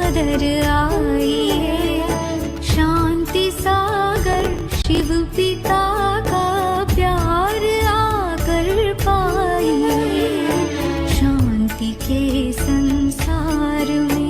सादर आइए। शांति सागर शिव पिता का प्यार आकर पाइए, शांति के संसार में।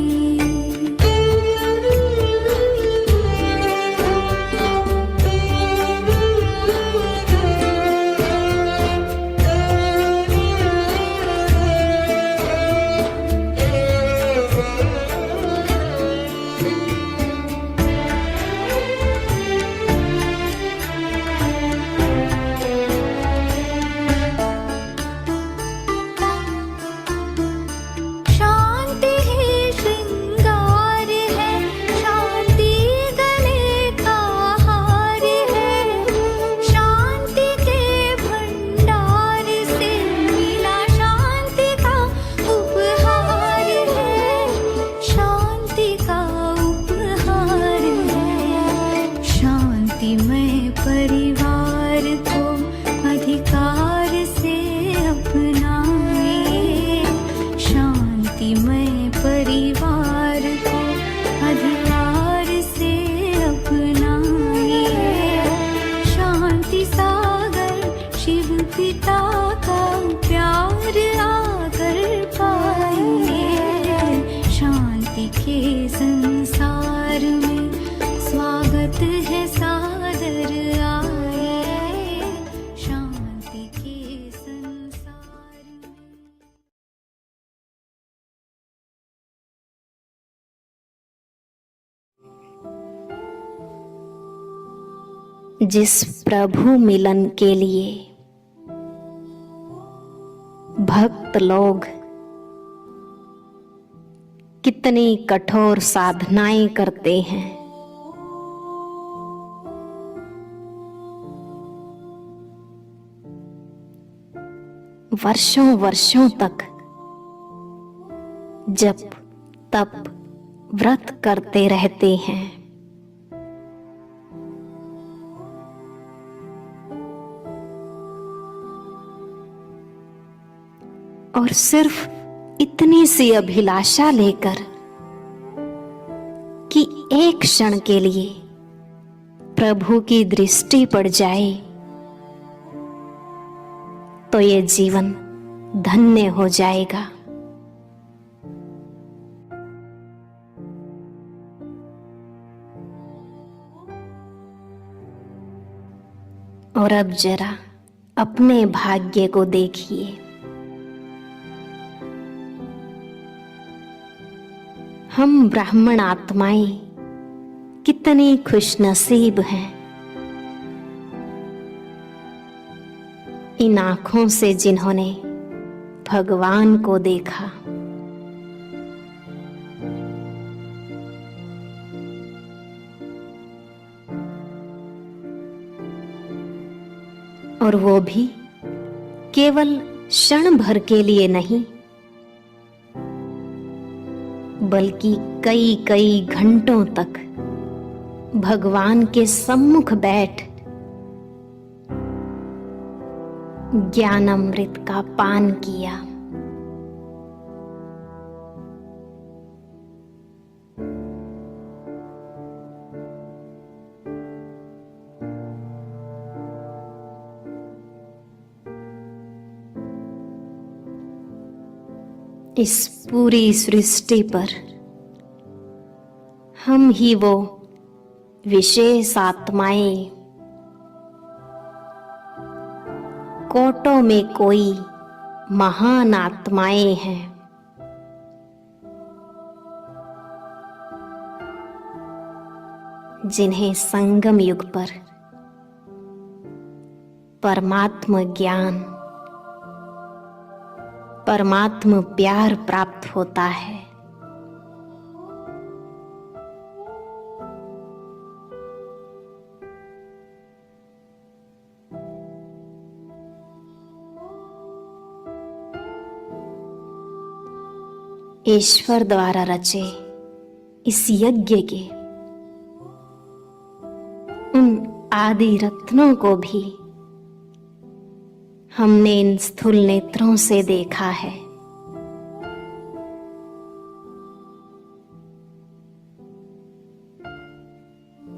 परिवार को अधिकार से अपनाइए, शांतिमय परिवार को अधिकार से अपनाइए। शांति सागर शिव पिता का प्यार आकर पाइए, शांति के संसार में स्वागत है सादर आइए, शांति के संसार में। जिस प्रभु मिलन के लिए भक्त लोग कितनी कठोर साधनाएं करते हैं, वर्षों वर्षों तक जप तप व्रत करते रहते हैं, और सिर्फ इतनी सी अभिलाषा लेकर कि एक क्षण के लिए प्रभु की दृष्टि पड़ जाए तो ये जीवन धन्य हो जाएगा। और अब जरा अपने भाग्य को देखिए। हम ब्राह्मण आत्माएं कितनी खुशनसीब हैं, इन आंखों से जिन्होंने भगवान को देखा। और वो भी केवल क्षण भर के लिए नहीं, बल्कि कई कई घंटों तक भगवान के सम्मुख बैठ ज्ञान अमृत का पान किया। इस पूरी सृष्टि पर हम ही वो विशेष आत्माएं, कोटों में कोई महान आत्माएं हैं, जिन्हें संगम युग पर परमात्म ज्ञान, परमात्म प्यार प्राप्त होता है। ईश्वर द्वारा रचे इस यज्ञ के उन आदि रत्नों को भी हमने इन स्थूल नेत्रों से देखा है।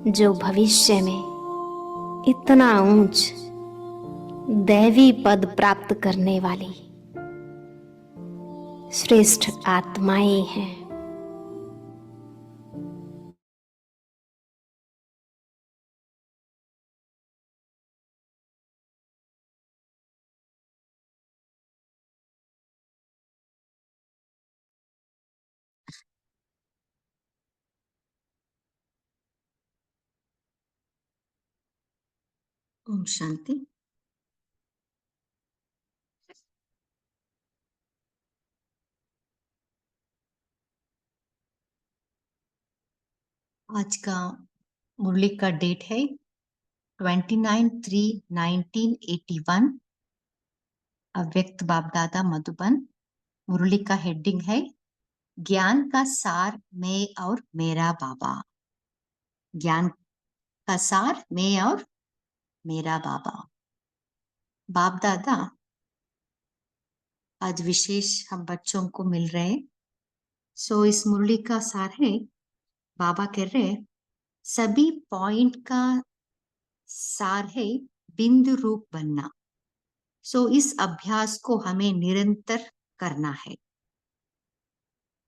जो भविष्य में इतना ऊंच दैवी पद प्राप्त करने वाली श्रेष्ठ आत्माएं हैं। ओम शांति। आज का मुरली का डेट है 29/3/1981। अव्यक्त बाप दादा मधुबन। मुरली का हेडिंग है ज्ञान का सार मैं और मेरा बाबा। ज्ञान का सार मैं और मेरा बाबा। बाप दादा आज विशेष हम बच्चों को मिल रहे हैं। इस मुरली का सार है, बाबा कह रहे सभी पॉइंट का सार है बिंदु रूप बनना। इस अभ्यास को हमें निरंतर करना है।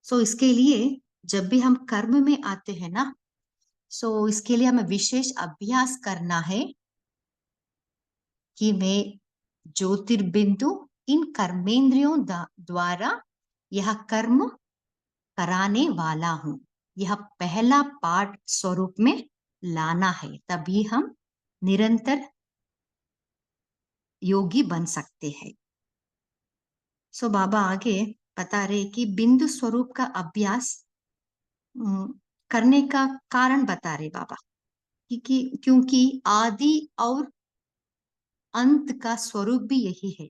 इसके लिए जब भी हम कर्म में आते हैं ना, इसके लिए हमें विशेष अभ्यास करना है कि मैं ज्योतिर्बिंदु इन कर्मेंद्रियों द्वारा यह कर्म कराने वाला हूं। यह पहला पाठ स्वरूप में लाना है, तभी हम निरंतर योगी बन सकते हैं। बाबा आगे बता रहे कि बिंदु स्वरूप का अभ्यास करने का कारण बता रहे बाबा क्योंकि आदि और अंत का स्वरूप भी यही है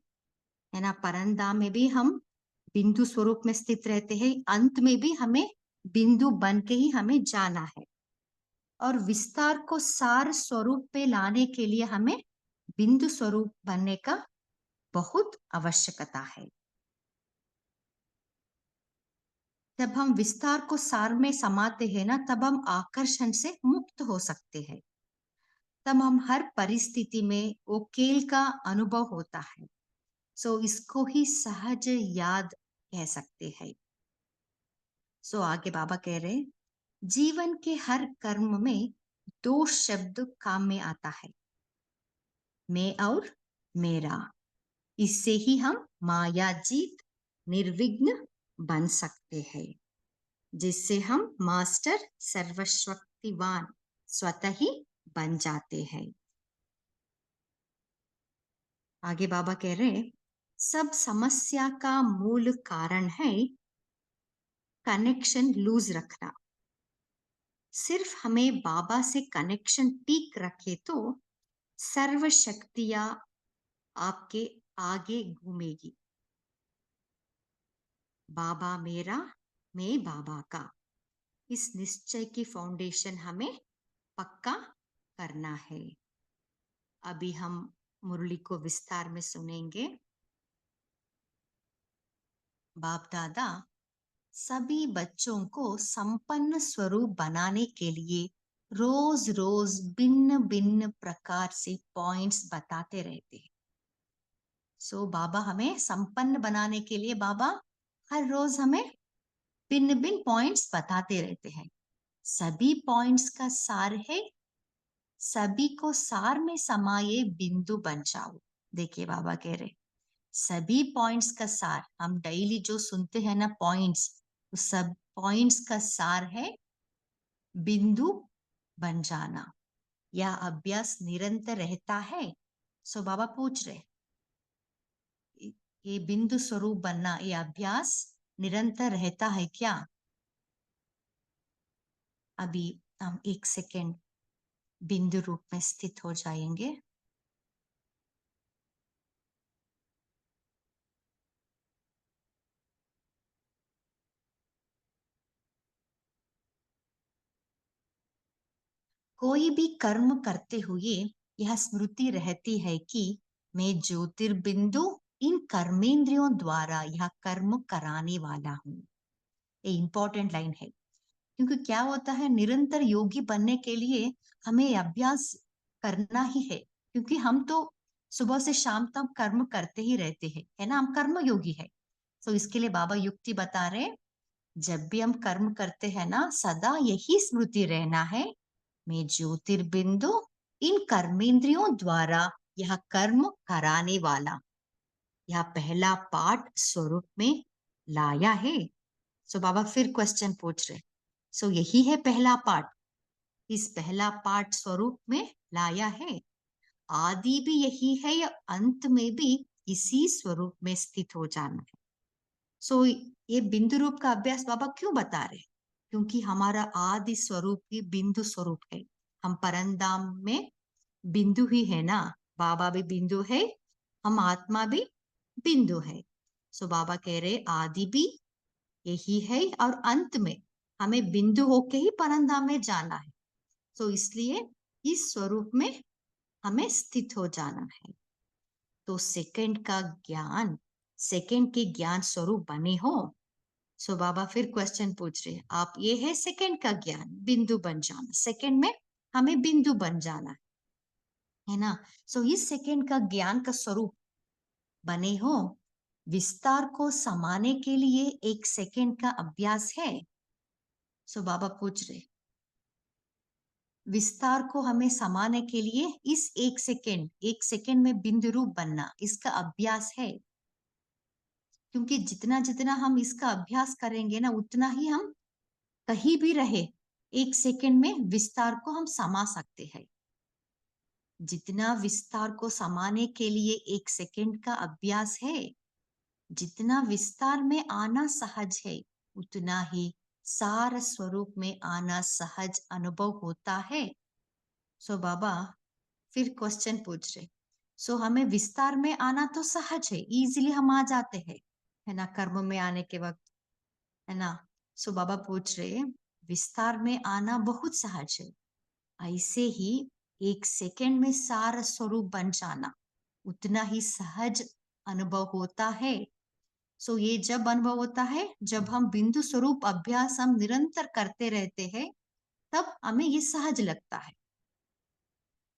ना। परंधाम में भी हम बिंदु स्वरूप में स्थित रहते हैं, अंत में भी हमें बिंदु बन के ही हमें जाना है। और विस्तार को सार स्वरूप पे लाने के लिए हमें बिंदु स्वरूप बनने का बहुत आवश्यकता है। जब हम विस्तार को सार में समाते हैं ना, तब हम आकर्षण से मुक्त हो सकते हैं। तब हम हर परिस्थिति में वो खेल का अनुभव होता है। इसको ही सहज याद कह सकते हैं। आगे बाबा कह रहे जीवन के हर कर्म में दो शब्द काम में आता है, मैं और मेरा। इससे ही हम माया जीत निर्विघ्न बन सकते हैं, जिससे हम मास्टर सर्वशक्तिवान स्वतः ही बन जाते हैं। आगे बाबा कह रहे सब समस्या का मूल कारण है कनेक्शन लूज रखना। सिर्फ हमें बाबा से कनेक्शन ठीक रखे तो सर्व शक्तियां आपके आगे घूमेगी। बाबा मेरा, मैं बाबा का, इस निश्चय की फाउंडेशन हमें पक्का करना है। अभी हम मुरली को विस्तार में सुनेंगे। बाप दादा सभी बच्चों को संपन्न स्वरूप बनाने के लिए रोज रोज भिन्न भिन्न प्रकार से पॉइंट्स बताते रहते हैं। बाबा हमें संपन्न बनाने के लिए बाबा हर रोज हमें भिन्न भिन्न पॉइंट्स बताते रहते हैं। सभी पॉइंट्स का सार है सभी को सार में समाये बिंदु बन जाओ। देखिए बाबा कह रहे सभी पॉइंट्स का सार, हम डेली जो सुनते हैं ना पॉइंट्स, सब पॉइंट्स का सार है बिंदु बन जाना। यह अभ्यास निरंतर रहता है। बाबा पूछ रहे ये बिंदु स्वरूप बनना, ये अभ्यास निरंतर रहता है क्या? अभी हम 1 सेकेंड बिंदु रूप में स्थित हो जाएंगे। कोई भी कर्म करते हुए यह स्मृति रहती है कि मैं ज्योतिर्बिंदु इन कर्मेंद्रियों द्वारा यह कर्म कराने वाला हूं। ये इंपॉर्टेंट लाइन है। क्योंकि क्या होता है, निरंतर योगी बनने के लिए हमें अभ्यास करना ही है, क्योंकि हम तो सुबह से शाम तक कर्म करते ही रहते हैं, है ना, हम कर्म योगी है। तो इसके लिए बाबा युक्ति बता रहे, जब भी हम कर्म करते हैं ना, सदा यही स्मृति रहना है, मैं ज्योतिर्बिंदु इन कर्मेंद्रियों द्वारा यह कर्म कराने वाला, यह पहला पाठ स्वरूप में लाया है। सो बाबा फिर क्वेश्चन पूछ रहे, सो यही है पहला पाठ, इस पहला पाठ स्वरूप में लाया है, आदि भी यही है या अंत में भी इसी स्वरूप में स्थित हो जाना है। सो ये बिंदु रूप का अभ्यास बाबा क्यों बता रहे, क्योंकि हमारा आदि स्वरूप ही बिंदु स्वरूप है, हम परमधाम में बिंदु ही है ना, बाबा भी बिंदु है, हम आत्मा भी बिंदु है। सो बाबा कह रहे आदि भी यही है और अंत में हमें बिंदु होके ही परमधाम में जाना है। तो इसलिए इस स्वरूप में हमें स्थित हो जाना है। तो सेकंड का ज्ञान, सेकंड के ज्ञान स्वरूप बने हो। सो बाबा फिर क्वेश्चन पूछ रहे, आप ये है सेकंड का ज्ञान, बिंदु बन जाना, सेकंड में हमें बिंदु बन जाना है ना। सो इस सेकंड का ज्ञान का स्वरूप बने हो, विस्तार को समाने के लिए एक सेकंड का अभ्यास है। सो बाबा पूछ रहे, विस्तार को हमें समाने के लिए इस एक सेकंड में बिंदु रूप बनना, इसका अभ्यास है। क्योंकि जितना जितना हम इसका अभ्यास करेंगे ना, उतना ही हम कहीं भी रहे एक सेकंड में विस्तार को हम समा सकते हैं। जितना विस्तार को समाने के लिए एक सेकंड का अभ्यास है, जितना विस्तार में आना सहज है, उतना ही सार स्वरूप में आना सहज अनुभव होता है। सो बाबा फिर क्वेश्चन पूछ रहे, सो हमें विस्तार में आना तो सहज है, इजीली हम आ जाते हैं, है ना, कर्म में आने के वक्त, है ना। सो बाबा पूछ रहे, विस्तार में आना बहुत सहज है, ऐसे ही एक सेकंड में सार स्वरूप बन जाना उतना ही सहज अनुभव होता है। सो ये जब अनुभव होता है, जब हम बिंदु स्वरूप अभ्यास हम निरंतर करते रहते हैं, तब हमें ये सहज लगता है।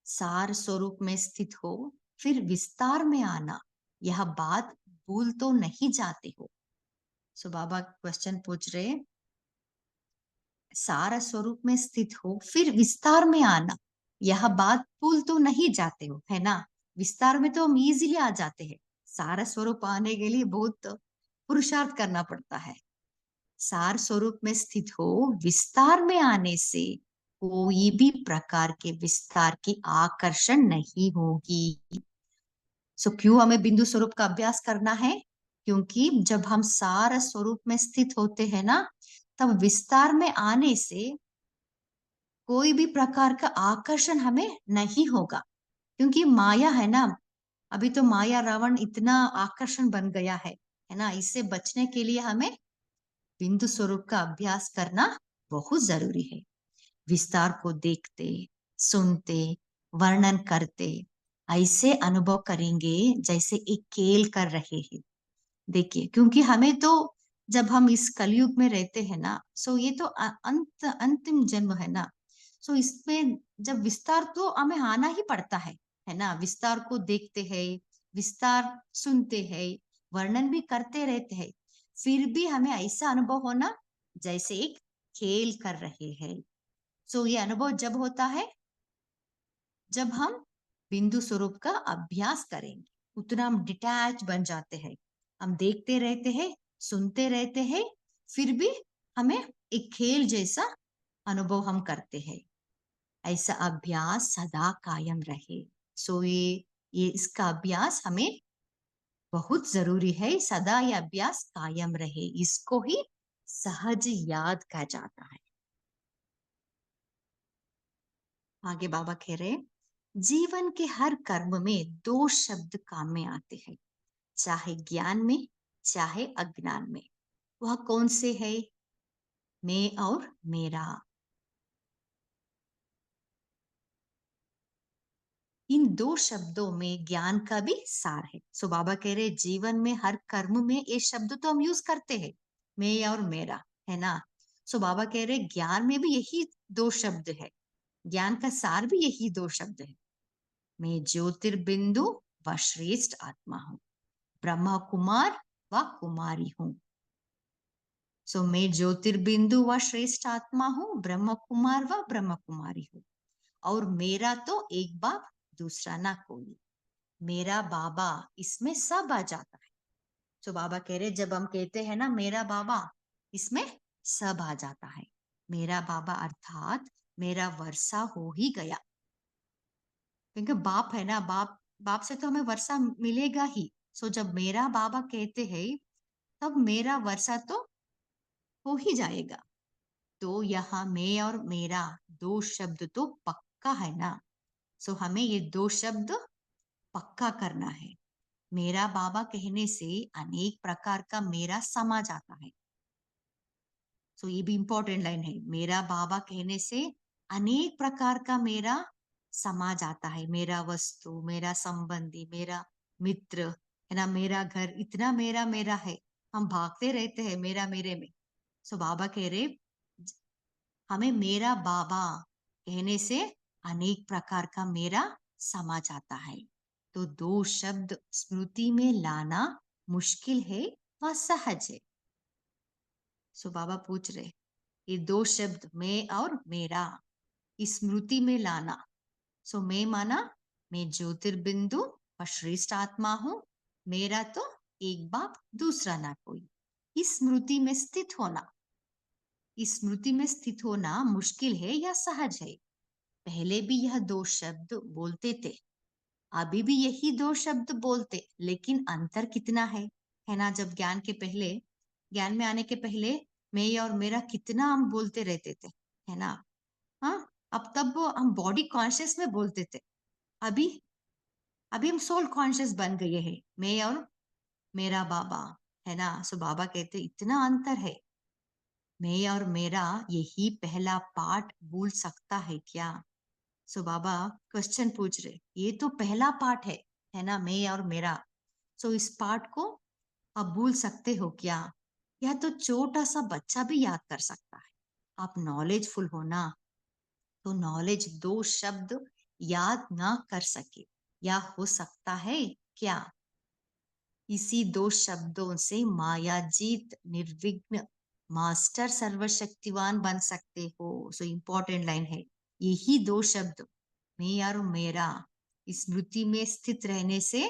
सार स्वरूप में स्थित हो फिर विस्तार में आना, यह बात भूल तो नहीं जाते हो। सो बाबा क्वेश्चन पूछ रहे, सार स्वरूप में स्थित हो फिर विस्तार में आना, यह बात भूल तो नहीं जाते हो, है ना। विस्तार में तो हम इजीली आ जाते हैं, सार स्वरूप आने के लिए बहुत पुरुषार्थ करना पड़ता है। सार स्वरूप में स्थित हो विस्तार में आने से कोई भी प्रकार के विस्तार की आकर्षण नहीं होगी। सो क्यों हमें बिंदु स्वरूप का अभ्यास करना है, क्योंकि जब हम सार स्वरूप में स्थित होते हैं ना, तब विस्तार में आने से कोई भी प्रकार का आकर्षण हमें नहीं होगा। क्योंकि माया है ना, अभी तो माया रावण इतना आकर्षण बन गया है ना। इससे बचने के लिए हमें बिंदु स्वरूप का अभ्यास करना बहुत जरूरी है। विस्तार को देखते, सुनते, वर्णन करते, ऐसे अनुभव करेंगे जैसे एक खेल कर रहे हैं। देखिए, क्योंकि हमें तो जब हम इस कलयुग में रहते हैं ना, सो ये तो अंतिम जन्म है ना। सो इसमें जब विस्तार तो हमें आना ही पड़ता है ना। विस्तार को देखते हैं, विस्तार सुनते हैं, वर्णन भी करते रहते हैं, फिर भी हमें ऐसा अनुभव होना जैसे एक खेल कर रहे हैं। सो ये अनुभव जब होता है जब हम बिंदु स्वरूप का अभ्यास करेंगे, उतना हम डिटैच बन जाते हैं, हम देखते रहते हैं, सुनते रहते हैं, फिर भी हमें एक खेल जैसा अनुभव हम करते हैं। ऐसा अभ्यास सदा कायम रहे। सो ये इसका अभ्यास हमें बहुत जरूरी है, सदा ये अभ्यास कायम रहे, इसको ही सहज याद कहा जाता है। आगे बाबा कह रहे, जीवन के हर कर्म में दो शब्द काम में आते हैं, चाहे ज्ञान में चाहे अज्ञान में। वह कौन से है? मैं और मेरा। इन दो शब्दों में ज्ञान का भी सार है। सो बाबा कह रहे, जीवन में हर कर्म में ये शब्द तो हम यूज करते हैं, मैं और मेरा, है ना। सो बाबा कह रहे ज्ञान में भी यही दो शब्द है, ज्ञान का सार भी यही दो शब्द है। मैं ज्योतिर्बिंदु व श्रेष्ठ आत्मा हूं, ब्रह्मा कुमार व कुमारी हूं। सो मैं ज्योतिर्बिंदु व श्रेष्ठ आत्मा हूं, ब्रह्म कुमार व ब्रह्म कुमारी हूं, और मेरा तो एक बाप दूसरा ना कोई, मेरा बाबा इसमें सब आ जाता है। तो बाबा कह रहे जब हम कहते हैं ना मेरा बाबा, इसमें सब आ जाता है। मेरा बाबा अर्थात मेरा वर्षा हो ही गया, क्योंकि बाप है ना, बाप बाप से तो हमें वर्षा मिलेगा ही। सो जब मेरा बाबा कहते हैं तब मेरा वर्षा तो हो ही जाएगा। तो यहाँ मैं और मेरा दो शब्द तो पक्का है ना। सो हमें ये दो शब्द पक्का करना है। मेरा बाबा कहने से अनेक प्रकार का मेरा समा जाता है। सो ये भी इंपॉर्टेंट लाइन है, मेरा बाबा कहने से अनेक प्रकार का मेरा समा जाता है। मेरा वस्तु, मेरा संबंधी, मेरा मित्र है ना, मेरा घर, इतना मेरा मेरा है, हम भागते रहते हैं मेरा मेरे में। सो बाबा कह रहे हमें मेरा बाबा कहने से अनेक प्रकार का मेरा समा जाता है। तो दो शब्द स्मृति में लाना मुश्किल है व सहज है। सो बाबा पूछ रहे ये दो शब्द मैं और मेरा स्मृति में लाना। सो मैं माना मैं ज्योतिर्बिंदु और श्रेष्ठ आत्मा हूं, मेरा तो एक बाप दूसरा ना कोई। इस स्मृति में स्थित होना, इस स्मृति में स्थित होना मुश्किल है या सहज है? पहले भी यह दो शब्द बोलते थे, अभी भी यही दो शब्द बोलते, लेकिन अंतर कितना है ना। जब ज्ञान के पहले, ज्ञान में आने के पहले मैं और मेरा कितना हम बोलते रहते थे, है ना। हाँ, अब तब वो हम बॉडी कॉन्शियस में बोलते थे, अभी अभी हम सोल कॉन्शियस बन गए हैं, मैं और मेरा बाबा, है ना। सो बाबा कहते इतना अंतर है। मैं और मेरा यही पहला पार्ट भूल सकता है क्या? सो बाबा क्वेश्चन पूछ रहे, ये तो पहला पार्ट है ना, मैं और मेरा। सो इस पार्ट को आप भूल सकते हो क्या? यह तो छोटा सा बच्चा भी याद कर सकता है। आप नॉलेजफुल हो ना, तो नॉलेज दो शब्द याद ना कर सके या हो सकता है क्या? इसी दो शब्दों से मायाजीत, निर्विघ्न, मास्टर, सर्वशक्तिवान बन सकते हो। सो इंपॉर्टेंट लाइन है, यही दो शब्द मैं और मेरा स्मृति में स्थित रहने से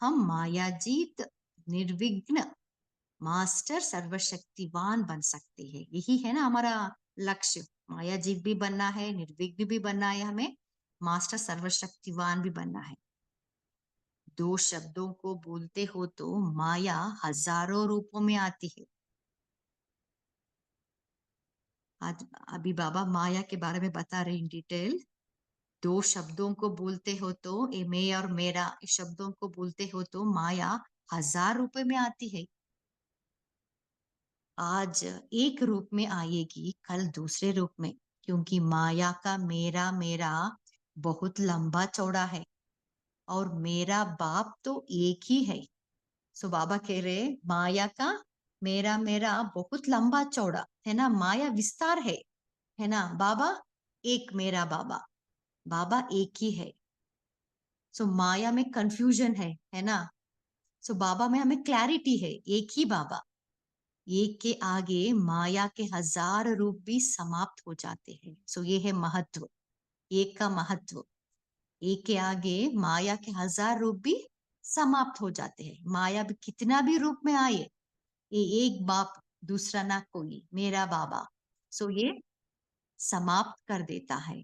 हम मायाजीत, निर्विघ्न, मास्टर, सर्वशक्तिवान बन सकते हैं। यही है ना हमारा लक्ष्य, मायाजीत भी बनना है, निर्विघ्न भी बनना है, हमें मास्टर सर्वशक्तिवान भी बनना है। दो शब्दों को बोलते हो तो माया हजारों रूपों में आती है। आज अभी बाबा माया के बारे में बता रहे इन डिटेल। दो शब्दों को बोलते हो तो, ए मैं और मेरा, इस शब्दों को बोलते हो तो माया हजार रूप में आती है। आज एक रूप में आएगी, कल दूसरे रूप में, क्योंकि माया का मेरा मेरा बहुत लंबा चौड़ा है और मेरा बाप तो एक ही है। सो बाबा कह रहे माया का मेरा मेरा बहुत लंबा चौड़ा है ना, माया विस्तार है ना। बाबा एक, मेरा बाबा, बाबा एक ही है। सो माया में कंफ्यूजन है ना। सो बाबा में हमें क्लैरिटी है, एक ही बाबा। एक के आगे माया के हजार रूप भी समाप्त हो जाते हैं। सो ये है महत्व, एक का महत्व। एक के आगे माया के हजार रूप भी समाप्त हो जाते हैं। माया भी कितना भी रूप में आए, ये एक बाप दूसरा ना कोई, मेरा बाबा। सो ये समाप्त कर देता है।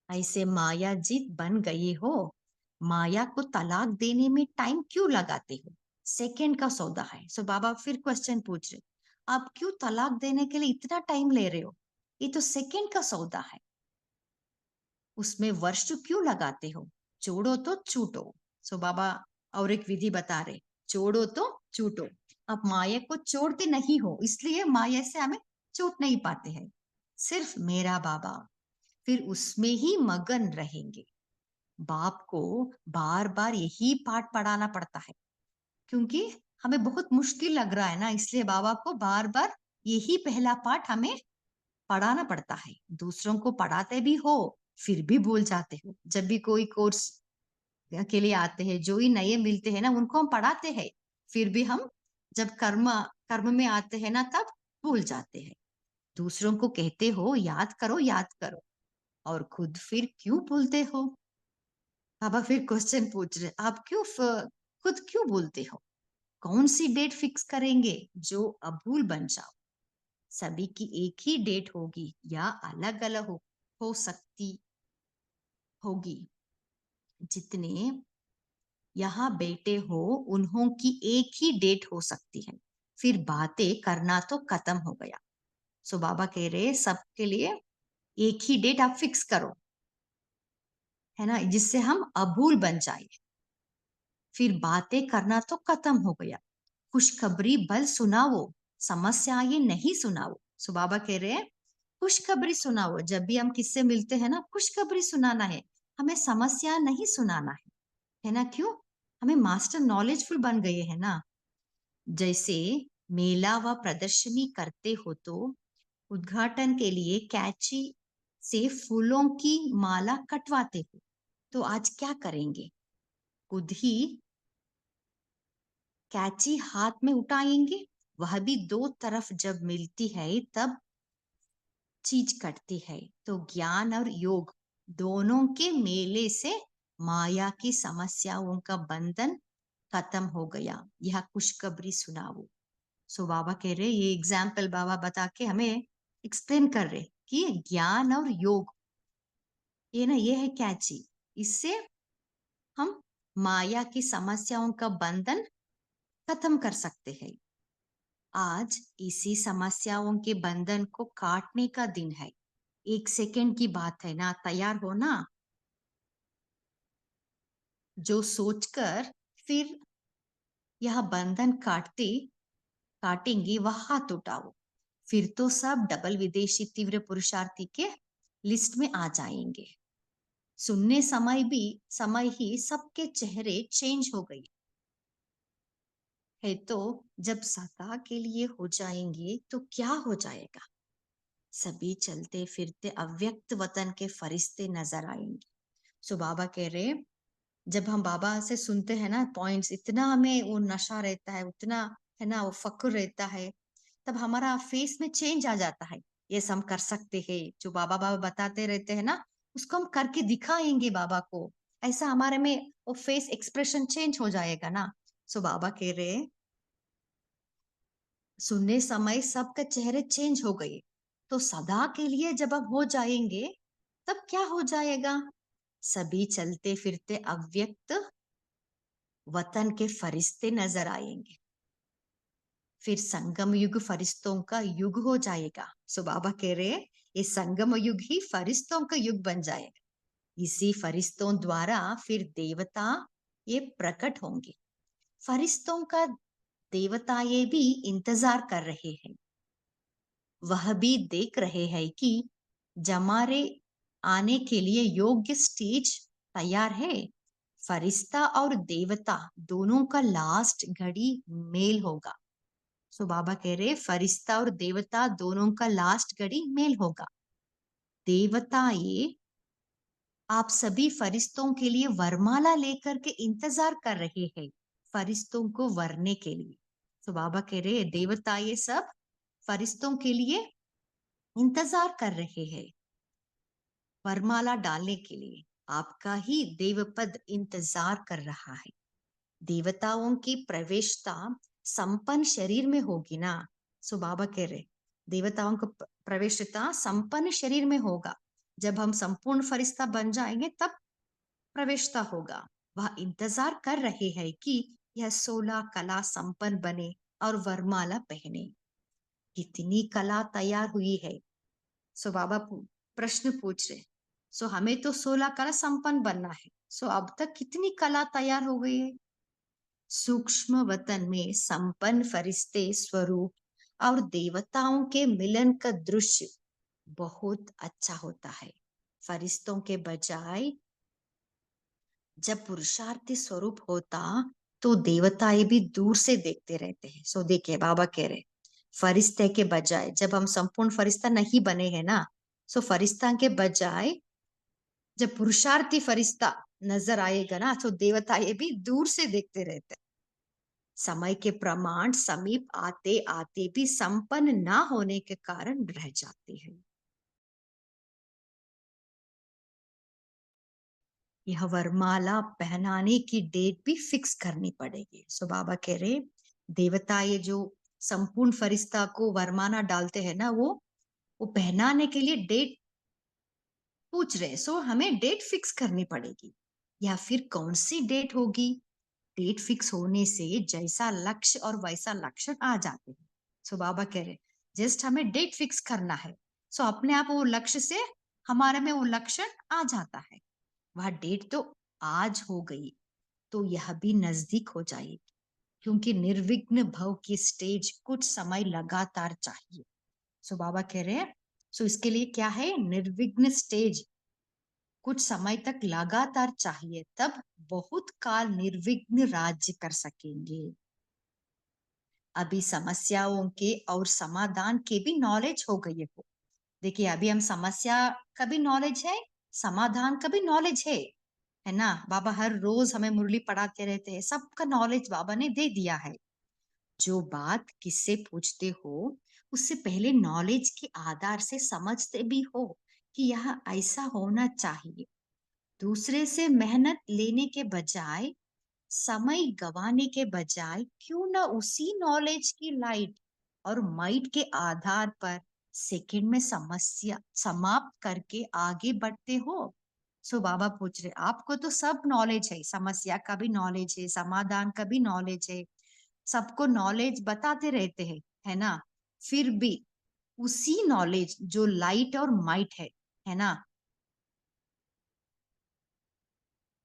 ऐसे माया जीत बन गए हो, माया को तलाक देने में टाइम क्यों लगाते हो? सेकंड का सौदा है। सो बाबा फिर क्वेश्चन पूछ रहे, आप क्यों तलाक देने के लिए इतना टाइम ले रहे हो? ये तो सेकंड का सौदा है, उसमें वर्ष क्यों लगाते हो? छोड़ो तो छूटो। सो बाबा और एक विधि बता रहे, छोड़ो तो छूटो। आप माया को छोड़ते नहीं हो, इसलिए माया से हमें छूट नहीं पाते हैं। सिर्फ मेरा बाबा, फिर उसमें ही मगन रहेंगे। बाप को बार बार यही पाठ पढ़ाना पड़ता है, क्योंकि हमें बहुत मुश्किल लग रहा है ना, इसलिए बाबा को बार बार यही पहला पाठ हमें पढ़ाना पड़ता है। दूसरों को पढ़ाते भी हो फिर भी भूल जाते हो। जब भी कोई कोर्स के लिए आते हैं, जो ही नए मिलते हैं ना, उनको हम पढ़ाते हैं, फिर भी हम जब कर्म कर्म में आते हैं ना, तब भूल जाते हैं। दूसरों को कहते हो याद करो, और खुद फिर क्यों भूलते हो? बाबा फिर क्वेश्चन पूछ रहे, आप खुद क्यों भूलते हो? कौन सी डेट फिक्स करेंगे जो अभूल बन जाओ? सभी की एक ही डेट होगी या अलग अलग हो सकती होगी। जितने यहाँ बैठे हो उन्हों की एक ही डेट हो सकती है, फिर बातें करना तो खत्म हो गया। सो बाबा कह रहे सबके लिए एक ही डेट आप फिक्स करो, है ना, जिससे हम अभूल बन जाए। फिर बातें करना तो खत्म हो गया। खुशखबरी बल सुनाओ, समस्याएं नहीं सुनाओ। सो बाबा कह रहे हैं खुशखबरी सुनाओ। जब भी हम किससे मिलते हैं ना, खुशखबरी सुनाना है, हमें समस्या नहीं सुनाना है ना? क्यों? हमें मास्टर नॉलेजफुल बन गए हैं ना। जैसे मेला व प्रदर्शनी करते हो तो उद्घाटन के लिए कैची से फूलों की माला कटवाते हो, तो आज क्या करेंगे? खुद ही कैची हाथ में उठाएंगे। वह भी दो तरफ जब मिलती है तब चीज कटती है। तो ज्ञान और योग दोनों के मेले से माया की समस्याओं का बंधन खत्म हो गया। यह खुशखबरी सुनाओ। सो बाबा कह रहे, ये एग्जाम्पल बाबा बता के हमें एक्सप्लेन कर रहे कि ज्ञान और योग, ये ना, ये है कैची। इससे हम माया की समस्याओं का बंधन खत्म कर सकते हैं। आज इसी समस्याओं के बंधन को काटने का दिन है। 1 सेकंड की बात है ना, तैयार हो ना? जो सोचकर फिर यह बंधन काटेंगे वह हाथ उठाओ। फिर तो सब डबल विदेशी तीव्र पुरुषार्थी के लिस्ट में आ जाएंगे। सुनने समय ही सबके चेहरे चेंज हो गए है। तो जब सदा के लिए हो जाएंगे तो क्या हो जाएगा? सभी चलते फिरते अव्यक्त वतन के फरिश्ते नजर आएंगे। सो बाबा कह रहे, जब हम बाबा से सुनते हैं ना पॉइंट्स, इतना हमें वो नशा रहता है, उतना है ना वो फक्र रहता है, तब हमारा फेस में चेंज आ जाता है। ये हम कर सकते हैं, जो बाबा बाबा बताते रहते हैं ना, उसको हम करके दिखाएंगे बाबा को। ऐसा हमारे में वो फेस एक्सप्रेशन चेंज हो जाएगा ना। सो बाबा कह रहे, सुनने समय सबके चेहरे चेंज हो गए, तो सदा के लिए जब अब हो जाएंगे तब क्या हो जाएगा? सभी चलते फिरते अव्यक्त वतन के फरिश्ते नजर आएंगे। फिर संगम युग फरिश्तों का युग हो जाएगा। सो बाबा कह रहे हैं ये संगम युग ही फरिश्तों का युग बन जाएगा। इसी फरिश्तों द्वारा फिर देवता ये प्रकट होंगे। फरिश्तों का देवताएं भी इंतजार कर रहे हैं। वह भी देख रहे हैं कि जमारे आने के लिए योग्य स्टेज तैयार है। फरिश्ता और देवता दोनों का लास्ट घड़ी मेल होगा। सो बाबा कह रहे फरिश्ता और देवता दोनों का लास्ट घड़ी मेल होगा। देवता ये आप सभी फरिश्तों के लिए वरमाला लेकर के इंतजार कर रहे हैं, फरिश्तों को वरने के लिए। तो बाबा कह रहे देवता ये सब फरिश्तों के लिए इंतजार कर रहे हैं, वरमाला डालने के लिए। आपका ही देवपद इंतजार कर रहा है। देवताओं की प्रवेशता संपन्न शरीर में होगी ना। सो बाबा कह रहे देवताओं को प्रवेशता संपन्न शरीर में होगा। जब हम संपूर्ण फरिश्ता बन जाएंगे तब प्रवेशता होगा। वह इंतजार कर रहे हैं कि यह 16 कला संपन्न बने और वरमाला पहने। कितनी कला तैयार हुई है? सो बाबा प्रश्न पूछ रहे। सो हमें तो 16 कला संपन्न बनना है। सो अब तक कितनी कला तैयार हो गई है? सूक्ष्म वतन में संपन्न फरिश्ते स्वरूप और देवताओं के मिलन का दृश्य बहुत अच्छा होता है। फरिश्तों के बजाय जब पुरुषार्थी स्वरूप होता तो देवताएं भी दूर से देखते रहते हैं। सो देखिए बाबा कह रहे फरिश्ते के बजाय, जब हम संपूर्ण फरिश्ता नहीं बने हैं ना, सो फरिश्ता के बजाय जब पुरुषार्थी फरिश्ता नजर आएगा ना, तो देवता ये भी दूर से देखते रहते हैं। समय के प्रमाण समीप आते आते भी संपन्न ना होने के कारण रह जाते हैं। यह वरमाला पहनाने की डेट भी फिक्स करनी पड़ेगी। सो बाबा कह रहे, देवता ये जो संपूर्ण फरिश्ता को वरमाला डालते हैं ना, वो पहनाने के लिए डेट पूछ रहे। सो हमें डेट फिक्स करनी पड़ेगी, या फिर कौन सी डेट होगी? डेट फिक्स होने से जैसा लक्ष्य और वैसा लक्षण आ जाते हैं। सो बाबा कह रहे, जस्ट हमें डेट फिक्स करना है, सो अपने आप वो लक्ष्य से हमारे में वो लक्षण आ जाता है। वह डेट तो आज हो गई, तो यह भी नजदीक हो जाएगी, क्योंकि निर्विघ्न भव की स्टेज कुछ समय लगातार चाहिए। सो बाबा कह रहे हैं, सो इसके लिए क्या है? निर्विघ्न स्टेज कुछ समय तक लगातार चाहिए, तब बहुत काल निर्विघ्न राज्य कर सकेंगे। अभी समस्याओं के और समाधान के भी नॉलेज हो गई है। देखिए, अभी हम समस्या का भी नॉलेज है, समाधान का भी नॉलेज है ना। बाबा हर रोज हमें मुरली पढ़ाते रहते हैं, सबका नॉलेज बाबा ने दे दिया है। जो बात किससे पूछते हो, उससे पहले नॉलेज के आधार से समझते भी हो कि यह ऐसा होना चाहिए। दूसरे से मेहनत लेने के बजाय, समय गवाने के बजाय, क्यों ना उसी नॉलेज की लाइट और माइट के आधार पर सेकंड में समस्या समाप्त करके आगे बढ़ते हो। सो बाबा पूछ रहे, आपको तो सब नॉलेज है, समस्या का भी नॉलेज है, समाधान का भी नॉलेज है, सबको नॉलेज बताते रहते हैं, है ना। फिर भी उसी नॉलेज जो लाइट और माइट है ना,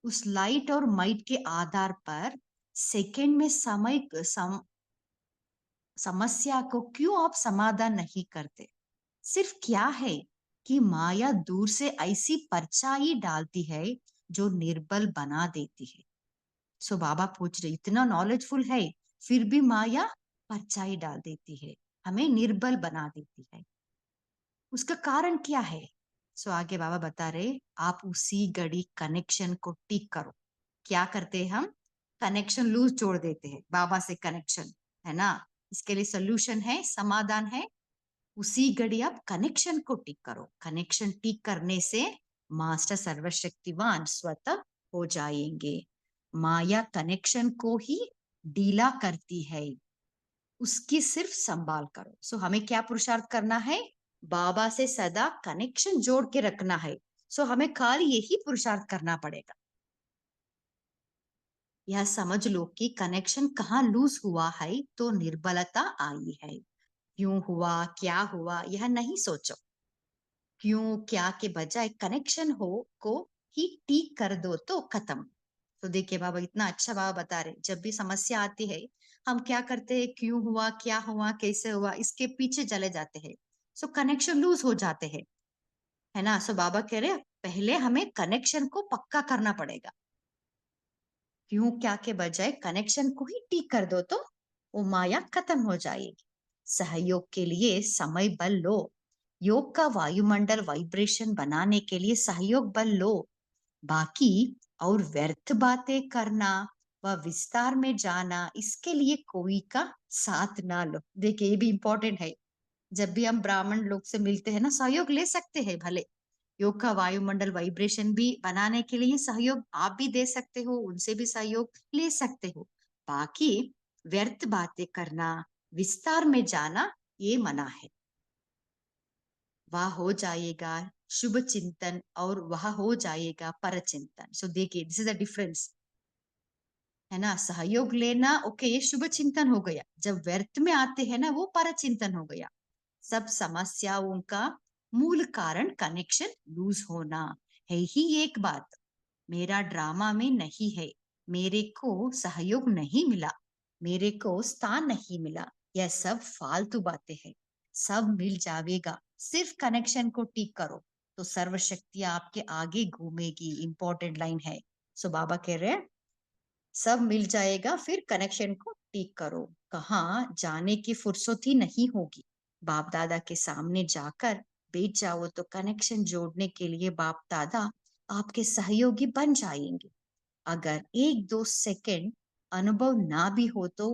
उस लाइट और माइट के आधार पर सेकंड में समस्या को क्यों आप समाधान नहीं करते? सिर्फ क्या है कि माया दूर से ऐसी परछाई डालती है जो निर्बल बना देती है। सो बाबा पूछ रहे, इतना नॉलेजफुल है, फिर भी माया परछाई डाल देती है, हमें निर्बल बना देती है। उसका कारण क्या है? सो आगे बाबा बता रहे, आप उसी घड़ी कनेक्शन को टिक करो। क्या करते हैं हम? कनेक्शन लूज जोड़ देते हैं बाबा से कनेक्शन, है ना। इसके लिए सोल्यूशन है, समाधान है। उसी घड़ी आप कनेक्शन को टिक करो। कनेक्शन टिक करने से मास्टर सर्वशक्तिवान स्वतः हो जाएंगे। माया कनेक्शन को ही ढीला करती है, उसकी सिर्फ संभाल करो। सो हमें क्या पुरुषार्थ करना है? बाबा से सदा कनेक्शन जोड़ के रखना है। सो हमें खाली यही पुरुषार्थ करना पड़ेगा। यह समझ लो कि कनेक्शन कहाँ लूज हुआ है तो निर्बलता आई है। क्यों हुआ, क्या हुआ, यह नहीं सोचो। क्यों क्या के बजाय कनेक्शन हो को ही ठीक कर दो तो खत्म। तो देखिए बाबा इतना अच्छा बाबा बता रहे, जब भी समस्या आती है हम क्या करते हैं? क्यों हुआ, क्या हुआ, कैसे हुआ, इसके पीछे चले जाते हैं। सो कनेक्शन लूज हो जाते हैं, है ना। सो बाबा कह रहे, पहले हमें कनेक्शन को पक्का करना पड़ेगा। क्यों क्या के बजाय कनेक्शन को ही ठीक कर दो तो वो माया खत्म हो जाएगी। सहयोग के लिए समय बल लो। योग का वायुमंडल वाइब्रेशन बनाने के लिए सहयोग बल लो। बाकी और व्यर्थ बातें करना व विस्तार में जाना, इसके लिए कोई का साथ ना लो। देखिए ये भी इंपॉर्टेंट है। जब भी हम ब्राह्मण लोग से मिलते हैं ना, सहयोग ले सकते हैं भले। योग का वायुमंडल वाइब्रेशन भी बनाने के लिए सहयोग आप भी दे सकते हो, उनसे भी सहयोग ले सकते हो। बाकी व्यर्थ बातें करना, विस्तार में जाना, ये मना है। वह हो जाएगा शुभ चिंतन और वह हो जाएगा पर चिंतन। सो देखिए दिस इज द डिफरेंस, है ना। सहयोग लेना ओके, ये शुभ चिंतन हो गया। जब व्यर्थ में आते हैं ना, वो पर चिंतन हो गया। सब समस्याओं का मूल कारण कनेक्शन लूज होना है ही। एक बात, मेरा ड्रामा में नहीं है, मेरे को सहयोग नहीं मिला, मेरे को स्थान नहीं मिला, यह सब फालतू बातें हैं। सब मिल जाएगा, सिर्फ कनेक्शन को ठीक करो तो सर्वशक्ति आपके आगे घूमेगी। इंपॉर्टेंट लाइन है। सो बाबा कह रहे हैं, सब मिल जाएगा, फिर कनेक्शन को ठीक करो। कहाँ जाने की फुर्सत ही नहीं होगी। बाप दादा के सामने जाकर बैठ जाओ तो कनेक्शन जोड़ने के लिए बाप दादा आपके सहयोगी बन जाएंगे। अगर 1-2 सेकंड अनुभव ना भी हो तो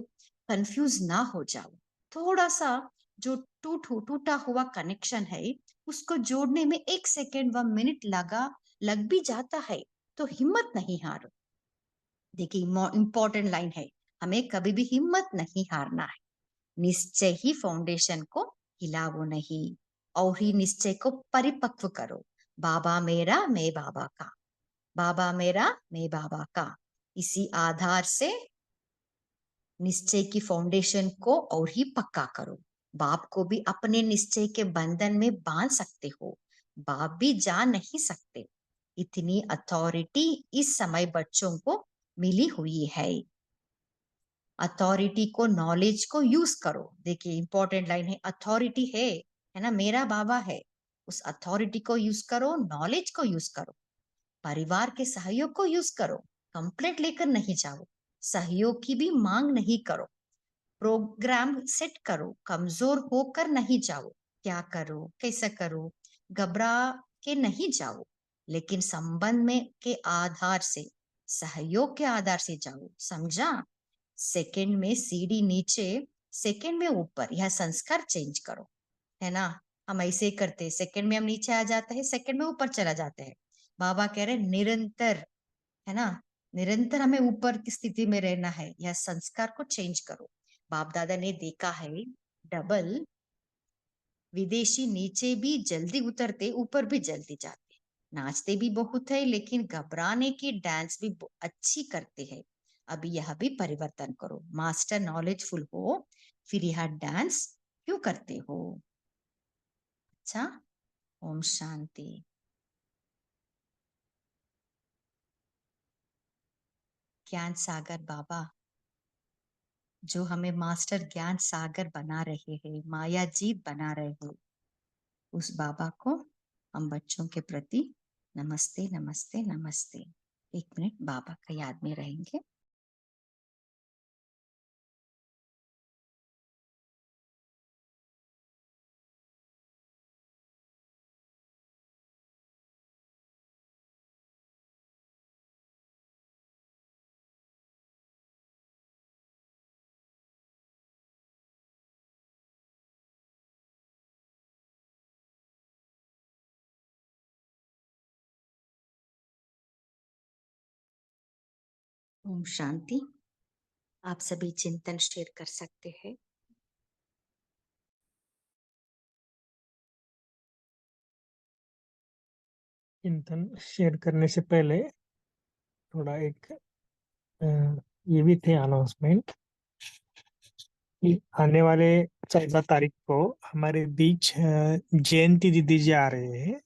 कंफ्यूज ना हो जाओ। थोड़ा सा जो टूटा हुआ कनेक्शन है उसको जोड़ने में 1 सेकंड व मिनट लग भी जाता है, तो हिम्मत नहीं हारो। देखिए इंपॉर्टेंट लाइन है, हमें कभी भी हिम्मत नहीं हारना है। निश्चय ही फाउंडेशन को हिलाओ नहीं, और ही निश्चय को परिपक्व करो। बाबा मेरा मैं बाबा का, बाबा मेरा मैं बाबा का। इसी आधार से निश्चय की फाउंडेशन को और ही पक्का करो। बाप को भी अपने निश्चय के बंधन में बांध सकते हो, बाप भी जा नहीं सकते। इतनी अथॉरिटी इस समय बच्चों को मिली हुई है। अथॉरिटी को, नॉलेज को यूज करो। देखिए इंपॉर्टेंट लाइन है, अथॉरिटी है ना, मेरा बाबा है। उस अथॉरिटी को यूज करो, नॉलेज को यूज करो, परिवार के सहयोग को यूज करो। कंप्लेंट लेकर नहीं जाओ, सहयोग की भी मांग नहीं करो। प्रोग्राम सेट करो, कमजोर होकर नहीं जाओ। क्या करो, कैसे करो, घबरा के नहीं जाओ, लेकिन संबंध में के आधार से, सहयोग के आधार से जाओ। समझा? सेकंड में सीढ़ी नीचे, सेकंड में ऊपर, यह संस्कार चेंज करो। है ना, हम ऐसे ही करते हैं, सेकंड में हम नीचे आ जाते हैं, सेकंड में ऊपर चला जाते हैं। बाबा कह रहे निरंतर, है ना, निरंतर हमें ऊपर की स्थिति में रहना है। यह संस्कार को चेंज करो। बाप दादा ने देखा है, डबल विदेशी नीचे भी जल्दी उतरते, ऊपर भी जल्दी जाते। नाचते भी बहुत है, लेकिन घबराने की डांस भी अच्छी करते हैं। अभी यह भी परिवर्तन करो। मास्टर नॉलेजफुल हो, फिर यह डांस क्यों करते हो? अच्छा, ओम शांति। ज्ञान सागर बाबा, जो हमें मास्टर ज्ञान सागर बना रहे हैं, माया जीत बना रहे हैं, उस बाबा को हम बच्चों के प्रति नमस्ते नमस्ते नमस्ते। 1 मिनट बाबा का याद में रहेंगे। ओम शांति। आप सभी चिंतन शेयर कर सकते हैं। चिंतन शेयर करने से पहले थोड़ा एक अ, ये भी थे अनाउंसमेंट कि आने वाले 14 तारीख को हमारे बीच जयंती दीदी जी आ रहे हैं।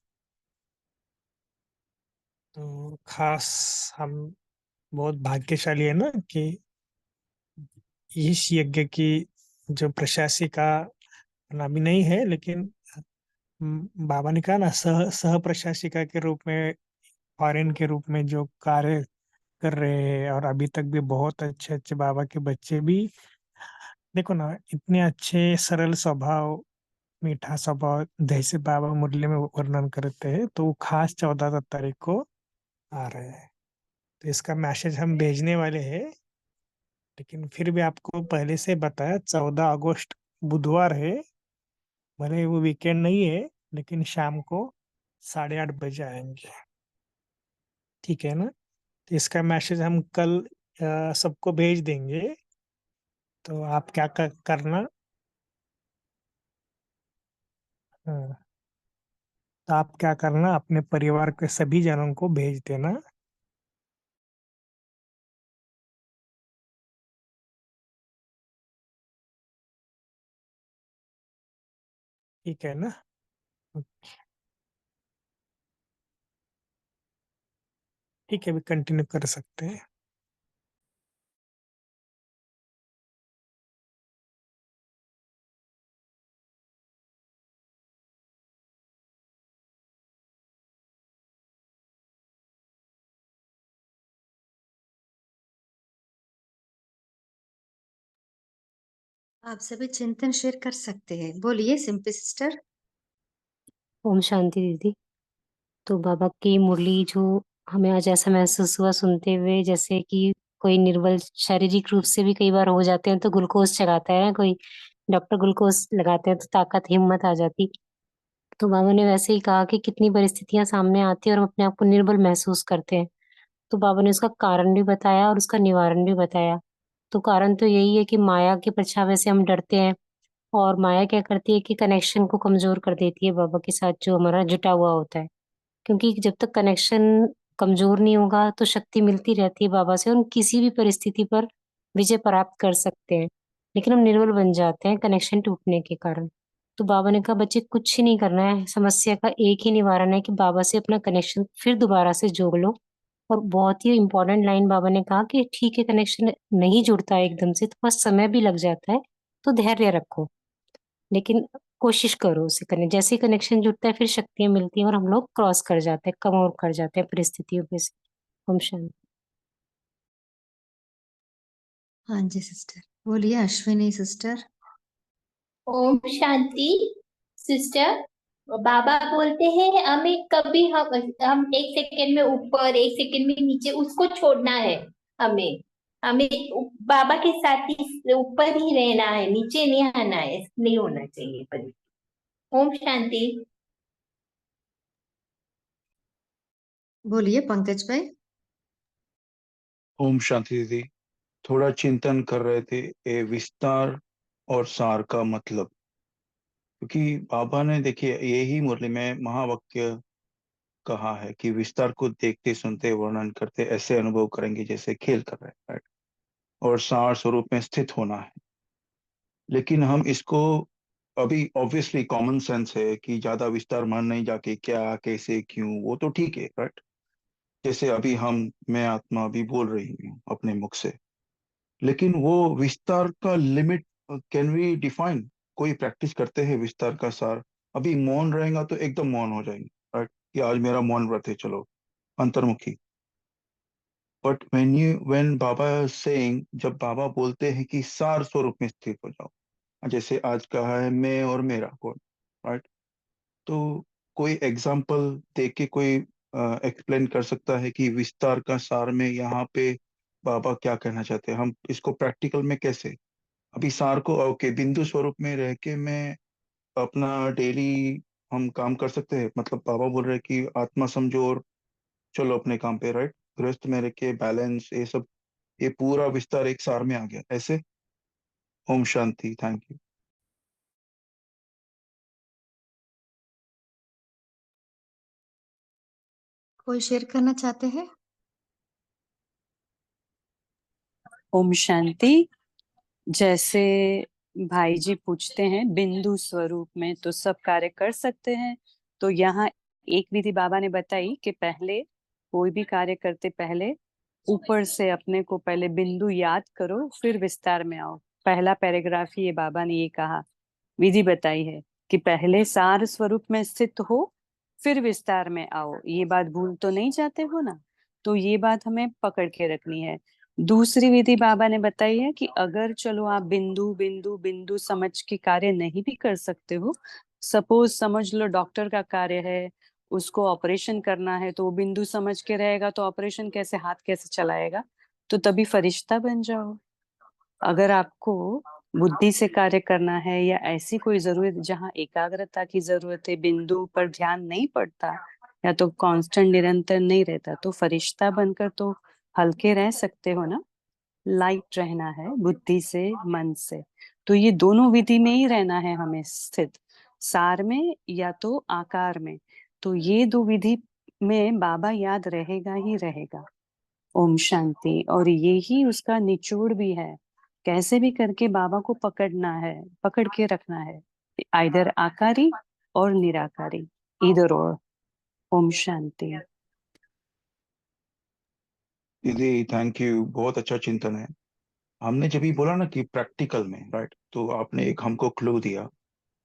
तो खास हम बहुत भाग्यशाली है ना कि इस यज्ञ की जो प्रशासिका नामी नहीं है, लेकिन बाबा ने कहा ना, सह सह प्रशासिका के रूप में, फॉरेन के रूप में जो कार्य कर रहे हैं, और अभी तक भी बहुत अच्छे अच्छे बाबा के बच्चे भी, देखो ना, इतने अच्छे सरल स्वभाव, मीठा स्वभाव जैसे बाबा मुरली में वर्णन करते हैं, तो वो खास 14 तारीख को आ रहे हैं। तो इसका मैसेज हम भेजने वाले हैं, लेकिन फिर भी आपको पहले से बताया, 14 अगस्त बुधवार है। भले वो वीकेंड नहीं है, लेकिन शाम को 8:30 बजे आएंगे। ठीक है ना? तो इसका मैसेज हम कल सबको भेज देंगे। तो आप क्या करना, हाँ, तो आप क्या करना, अपने परिवार के सभी जनों को भेज देना। ठीक है ना? ठीक है, अभी कंटिन्यू कर सकते हैं। आप सभी चिंतन शेयर कर सकते हैं। बोलिए सिंपल सिस्टर। ओम शांति दीदी। तो बाबा की मुरली जो हमें आज ऐसा महसूस हुआ सुनते हुए, जैसे कि कोई निर्बल शारीरिक रूप से भी कई बार हो जाते हैं तो ग्लूकोज चढ़ाता है ना कोई, डॉक्टर ग्लूकोज लगाते हैं तो ताकत हिम्मत आ जाती। तो बाबा ने वैसे ही कहा कि कितनी परिस्थितियां सामने आती हैं और हम अपने आप को निर्बल महसूस करते हैं। तो बाबा ने उसका कारण भी बताया और उसका निवारण भी बताया। तो कारण तो यही है कि माया के परछावे से हम डरते हैं, और माया क्या करती है कि कनेक्शन को कमजोर कर देती है बाबा के साथ जो हमारा जुटा हुआ होता है। क्योंकि जब तक कनेक्शन कमजोर नहीं होगा तो शक्ति मिलती रहती है बाबा से, और हम किसी भी परिस्थिति पर विजय प्राप्त कर सकते हैं। लेकिन हम निर्बल बन जाते हैं कनेक्शन टूटने के कारण। तो बाबा ने कहा बच्चे कुछ ही नहीं करना है, समस्या का एक ही निवारण है कि बाबा से अपना कनेक्शन फिर दोबारा से जोड़ लो। और बहुत ही इंपॉर्टेंट लाइन बाबा ने कहा कि ठीक है, कनेक्शन नहीं जुड़ता है एकदम से, थोड़ा समय भी लग जाता है, तो धैर्य रखो, लेकिन कोशिश करो उसे करने। जैसे ही कनेक्शन जुड़ता है फिर शक्तियां मिलती हैं और हम लोग क्रॉस कर जाते हैं, कम और कर जाते हैं परिस्थितियों पे से। ओम शांति। हाँ जी सिस्टर। बोलिए अश्विनी सिस्टर। ओम शांति सिस्टर। बाबा बोलते हैं हमें कभी हम 1 सेकंड में ऊपर 1 सेकंड में नीचे उसको छोड़ना है। हमें हमें बाबा के साथ ही ऊपर ही रहना है, नीचे नहीं आना है, नहीं होना चाहिए पर। ओम शांति। बोलिए पंकज भाई। ओम शांति दीदी। थोड़ा चिंतन कर रहे थे ये विस्तार और सार का मतलब, क्योंकि बाबा ने देखिए यही मुरली में महावाक्य कहा है कि विस्तार को देखते सुनते वर्णन करते ऐसे अनुभव करेंगे जैसे खेल कर रहे हैं, right? और सार स्वरूप में स्थित होना है। लेकिन हम इसको अभी ऑब्वियसली कॉमन सेंस है कि ज्यादा विस्तार मान नहीं जाके क्या कैसे क्यों, वो तो ठीक है, राइट। जैसे अभी मैं आत्मा अभी बोल रही हूँ अपने मुख से, लेकिन वो विस्तार का लिमिट कैन वी डिफाइन? कोई प्रैक्टिस करते हैं विस्तार का सार, अभी मौन रहेगा तो एकदम मौन हो जाएंगे, राइट, कि आज मेरा मौन व्रत है, चलो अंतर्मुखी। बट व्हेन बाबा सेइंग, जब बाबा बोलते हैं कि सार स्वरूप में स्थित हो जाओ, जैसे आज कहा है मैं और मेरा कौन, राइट। तो कोई एग्जाम्पल दे के कोई एक्सप्लेन कर सकता है कि विस्तार का सार में यहाँ पे बाबा क्या कहना चाहते हैं, हम इसको प्रैक्टिकल में कैसे अभी सार को ओके बिंदु स्वरूप में रह के मैं अपना डेली हम काम कर सकते हैं। मतलब बाबा बोल रहे हैं कि आत्मा समझो और चलो अपने काम पे, राइट, गृहस्थ में रह के बैलेंस ये सब, ये पूरा विस्तार एक सार में आ गया ऐसे। ओम शांति, थैंक यू। कोई शेयर करना चाहते हैं? ओम शांति। जैसे भाई जी पूछते हैं बिंदु स्वरूप में तो सब कार्य कर सकते हैं, तो यहाँ एक विधि बाबा ने बताई कि पहले कोई भी कार्य करते पहले ऊपर से अपने को पहले बिंदु याद करो फिर विस्तार में आओ। पहला पैराग्राफ ही ये बाबा ने ये कहा, विधि बताई है कि पहले सार स्वरूप में स्थित हो फिर विस्तार में आओ। ये बात भूल तो नहीं जाते हो ना? तो ये बात हमें पकड़ के रखनी है। दूसरी विधि बाबा ने बताई है कि अगर चलो आप बिंदु बिंदु बिंदु समझ के कार्य नहीं भी कर सकते हो, सपोज समझ लो डॉक्टर का कार्य है, उसको ऑपरेशन करना है, तो वो बिंदु समझ के रहेगा तो ऑपरेशन कैसे, हाथ कैसे चलाएगा? तो तभी फरिश्ता बन जाओ। अगर आपको बुद्धि से कार्य करना है या ऐसी कोई जरूरत जहाँ एकाग्रता की जरूरत है, बिंदु पर ध्यान नहीं पड़ता या तो कांस्टेंट निरंतर नहीं रहता, तो फरिश्ता बनकर तो हल्के रह सकते हो ना, लाइट रहना है बुद्धि से मन से। तो ये दोनों विधि में ही रहना है हमें स्थित, सार में या तो आकार में। तो ये दो विधि में बाबा याद रहेगा ही रहेगा। ओम शांति। और यही उसका निचोड़ भी है, कैसे भी करके बाबा को पकड़ना है, पकड़ के रखना है, आइदर आकारी और निराकारी, इधर और। ओम शांति। दीदी थैंक यू, बहुत अच्छा चिंतन है। हमने जब भी बोला ना कि प्रैक्टिकल में, राइट, तो आपने एक हमको क्लू दिया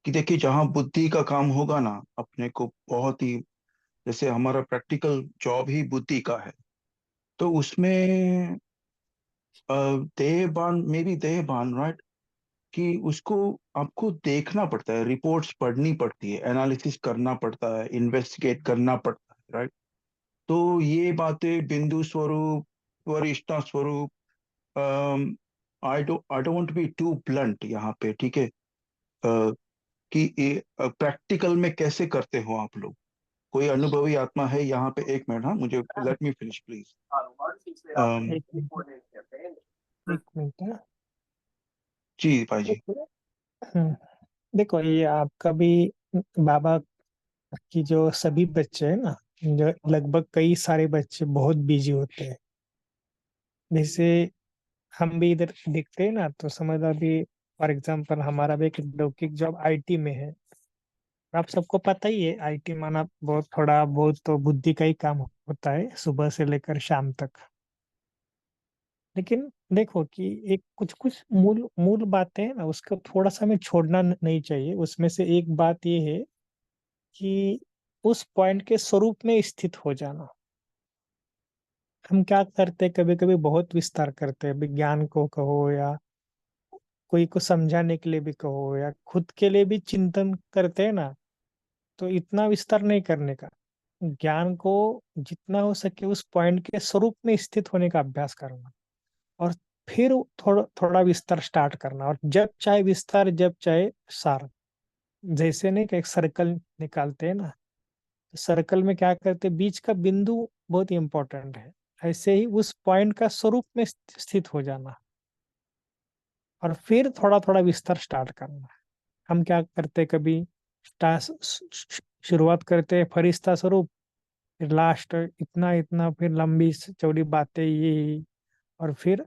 कि देखिए जहाँ बुद्धि का काम होगा ना, अपने को बहुत ही, जैसे हमारा प्रैक्टिकल जॉब ही बुद्धि का है, तो उसमें देहभान, मे बी देहभान, राइट, कि उसको आपको देखना पड़ता है, रिपोर्ट्स पढ़नी पड़ती है, एनालिसिस करना पड़ता है, इन्वेस्टिगेट करना पड़ता है, राइट। तो ये बातें बिंदु स्वरूप, वरिष्ठता स्वरूप, I don't want to be too blunt यहाँ पे, ठीक है, कि प्रैक्टिकल में कैसे करते हो आप लोग। कोई अनुभवी आत्मा है यहाँ पे? एक मिनट, हाँ, मुझे लेट मी फिनिश प्लीज। एक मिनट, एक मिनट, हाँ। जी भाई जी। देखो, देखो ये आपका भी, बाबा की जो सभी बच्चे हैं ना, जो लगभग कई सारे बच्चे बहुत बिजी होते हैं। जैसे हम भी इधर दिखते हैं ना, तो समझ अभी फॉर एग्जांपल हमारा भी एक लौकिक जॉब आईटी में है। आप सबको पता ही है, आईटी माना बहुत थोड़ा बहुत तो बुद्धि का ही काम होता है सुबह से लेकर शाम तक। लेकिन देखो कि एक कुछ कुछ मूल मूल बातें हैं ना, उसको थोड़ा सा हमें छोड़ना नहीं चाहिए। उसमें से एक बात ये है कि उस पॉइंट के स्वरूप में स्थित हो जाना। हम क्या करते हैं, कभी कभी बहुत विस्तार करते हैं, विज्ञान को कहो या कोई को समझाने के लिए भी कहो या खुद के लिए भी चिंतन करते हैं ना, तो इतना विस्तार नहीं करने का। ज्ञान को जितना हो सके उस पॉइंट के स्वरूप में स्थित होने का अभ्यास करना, और फिर थोड़ा थोड़ा विस्तार स्टार्ट करना। और जब चाहे विस्तार, जब चाहे सार। जैसे नहीं कि एक सर्कल निकालते हैं ना, सर्कल में क्या करते हैं, बीच का बिंदु बहुत इंपॉर्टेंट है। ऐसे ही उस पॉइंट का स्वरूप में स्थित हो जाना, और फिर थोड़ा थोड़ा विस्तार स्टार्ट करना। हम क्या करते हैं, कभी शुरुआत करते हैं फरिश्ता स्वरूप, फिर लास्ट इतना इतना, फिर लंबी चौड़ी बातें ये, और फिर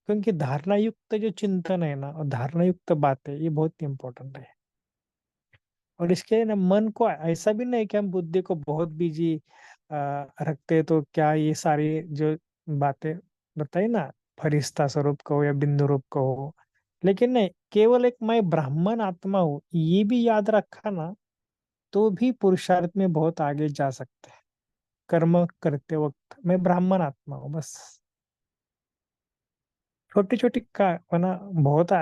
क्योंकि धारणा युक्त जो चिंतन है ना, और धारणा युक्त बातें, ये बहुत इंपॉर्टेंट है। और इसके ना मन को ऐसा भी नहीं कि हम बुद्धि को बहुत बिजी रखते, तो क्या ये सारी जो बातें बताई ना, फरिश्ता स्वरूप को या बिंदु रूप को हो, लेकिन नहीं, केवल एक मैं ब्राह्मण आत्मा हूँ ये भी याद रखा ना, तो भी पुरुषार्थ में बहुत आगे जा सकते हैं। कर्म करते वक्त मैं ब्राह्मण आत्मा हूँ बस। छोटी छोटी का वरना बहुत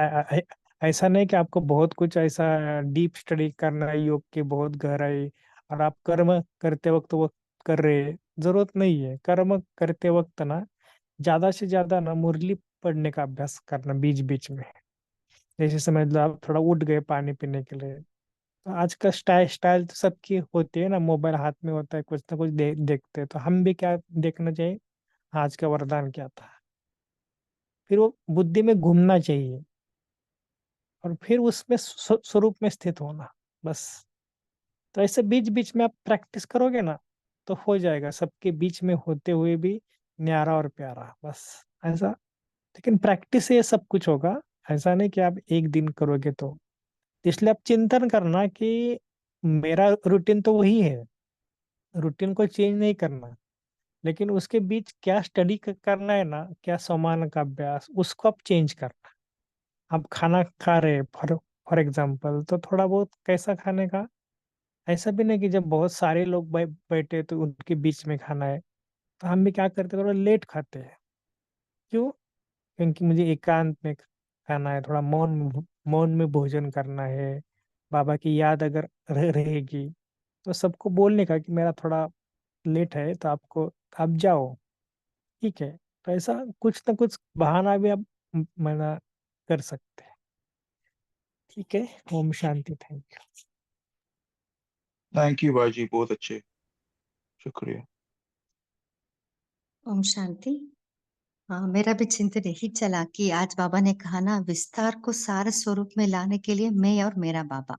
ऐसा नहीं कि आपको बहुत कुछ ऐसा डीप स्टडी करना है योग की, बहुत गहराई, और आप कर्म करते वक्त वो कर रहे हैं। जरूरत नहीं है। कर्म करते वक्त ना ज्यादा से ज्यादा ना मुरली पढ़ने का अभ्यास करना बीच बीच में। जैसे समझ लो आप थोड़ा उठ गए पानी पीने के लिए, तो आज का स्टाइल स्टाइल तो सबकी होती है ना, मोबाइल हाथ में होता है, कुछ ना कुछ देखते हैं। तो हम भी क्या देखना चाहिए, आज का वरदान क्या था, फिर वो बुद्धि में घूमना चाहिए, और फिर उसमें स्वरूप में स्थित होना बस। तो ऐसे बीच बीच में आप प्रैक्टिस करोगे ना, तो हो जाएगा सबके बीच में होते हुए भी न्यारा और प्यारा बस। ऐसा, लेकिन प्रैक्टिस से ये सब कुछ होगा। ऐसा नहीं कि आप एक दिन करोगे तो। इसलिए आप चिंतन करना कि मेरा रूटीन तो वही है, रूटीन को चेंज नहीं करना, लेकिन उसके बीच क्या स्टडी करना है ना, क्या समान का अभ्यास, उसको आप चेंज करना। आप खाना खा रहे फॉर फॉर एग्जाम्पल, तो थोड़ा बहुत कैसा खाने का, ऐसा भी नहीं कि जब बहुत सारे लोग बैठे तो उनके बीच में खाना है। तो हम भी क्या करते हैं, थोड़ा लेट खाते हैं। क्यों? क्योंकि मुझे एकांत में खाना है, थोड़ा मौन में भोजन करना है। बाबा की याद अगर रहेगी, तो सबको बोलने का कि मेरा थोड़ा लेट है, तो आपको आप जाओ, ठीक है। तो ऐसा कुछ ना कुछ बहाना भी आप मना कर सकते हैं। ठीक है। ओम शांति। Thank you. थैंक यू भाई जी, बहुत अच्छे, शुक्रिया। ओम शांति। हाँ, मेरा भी चिंतन यही चला कि आज बाबा ने कहा ना, विस्तार को सार स्वरूप में लाने के लिए मैं और मेरा बाबा,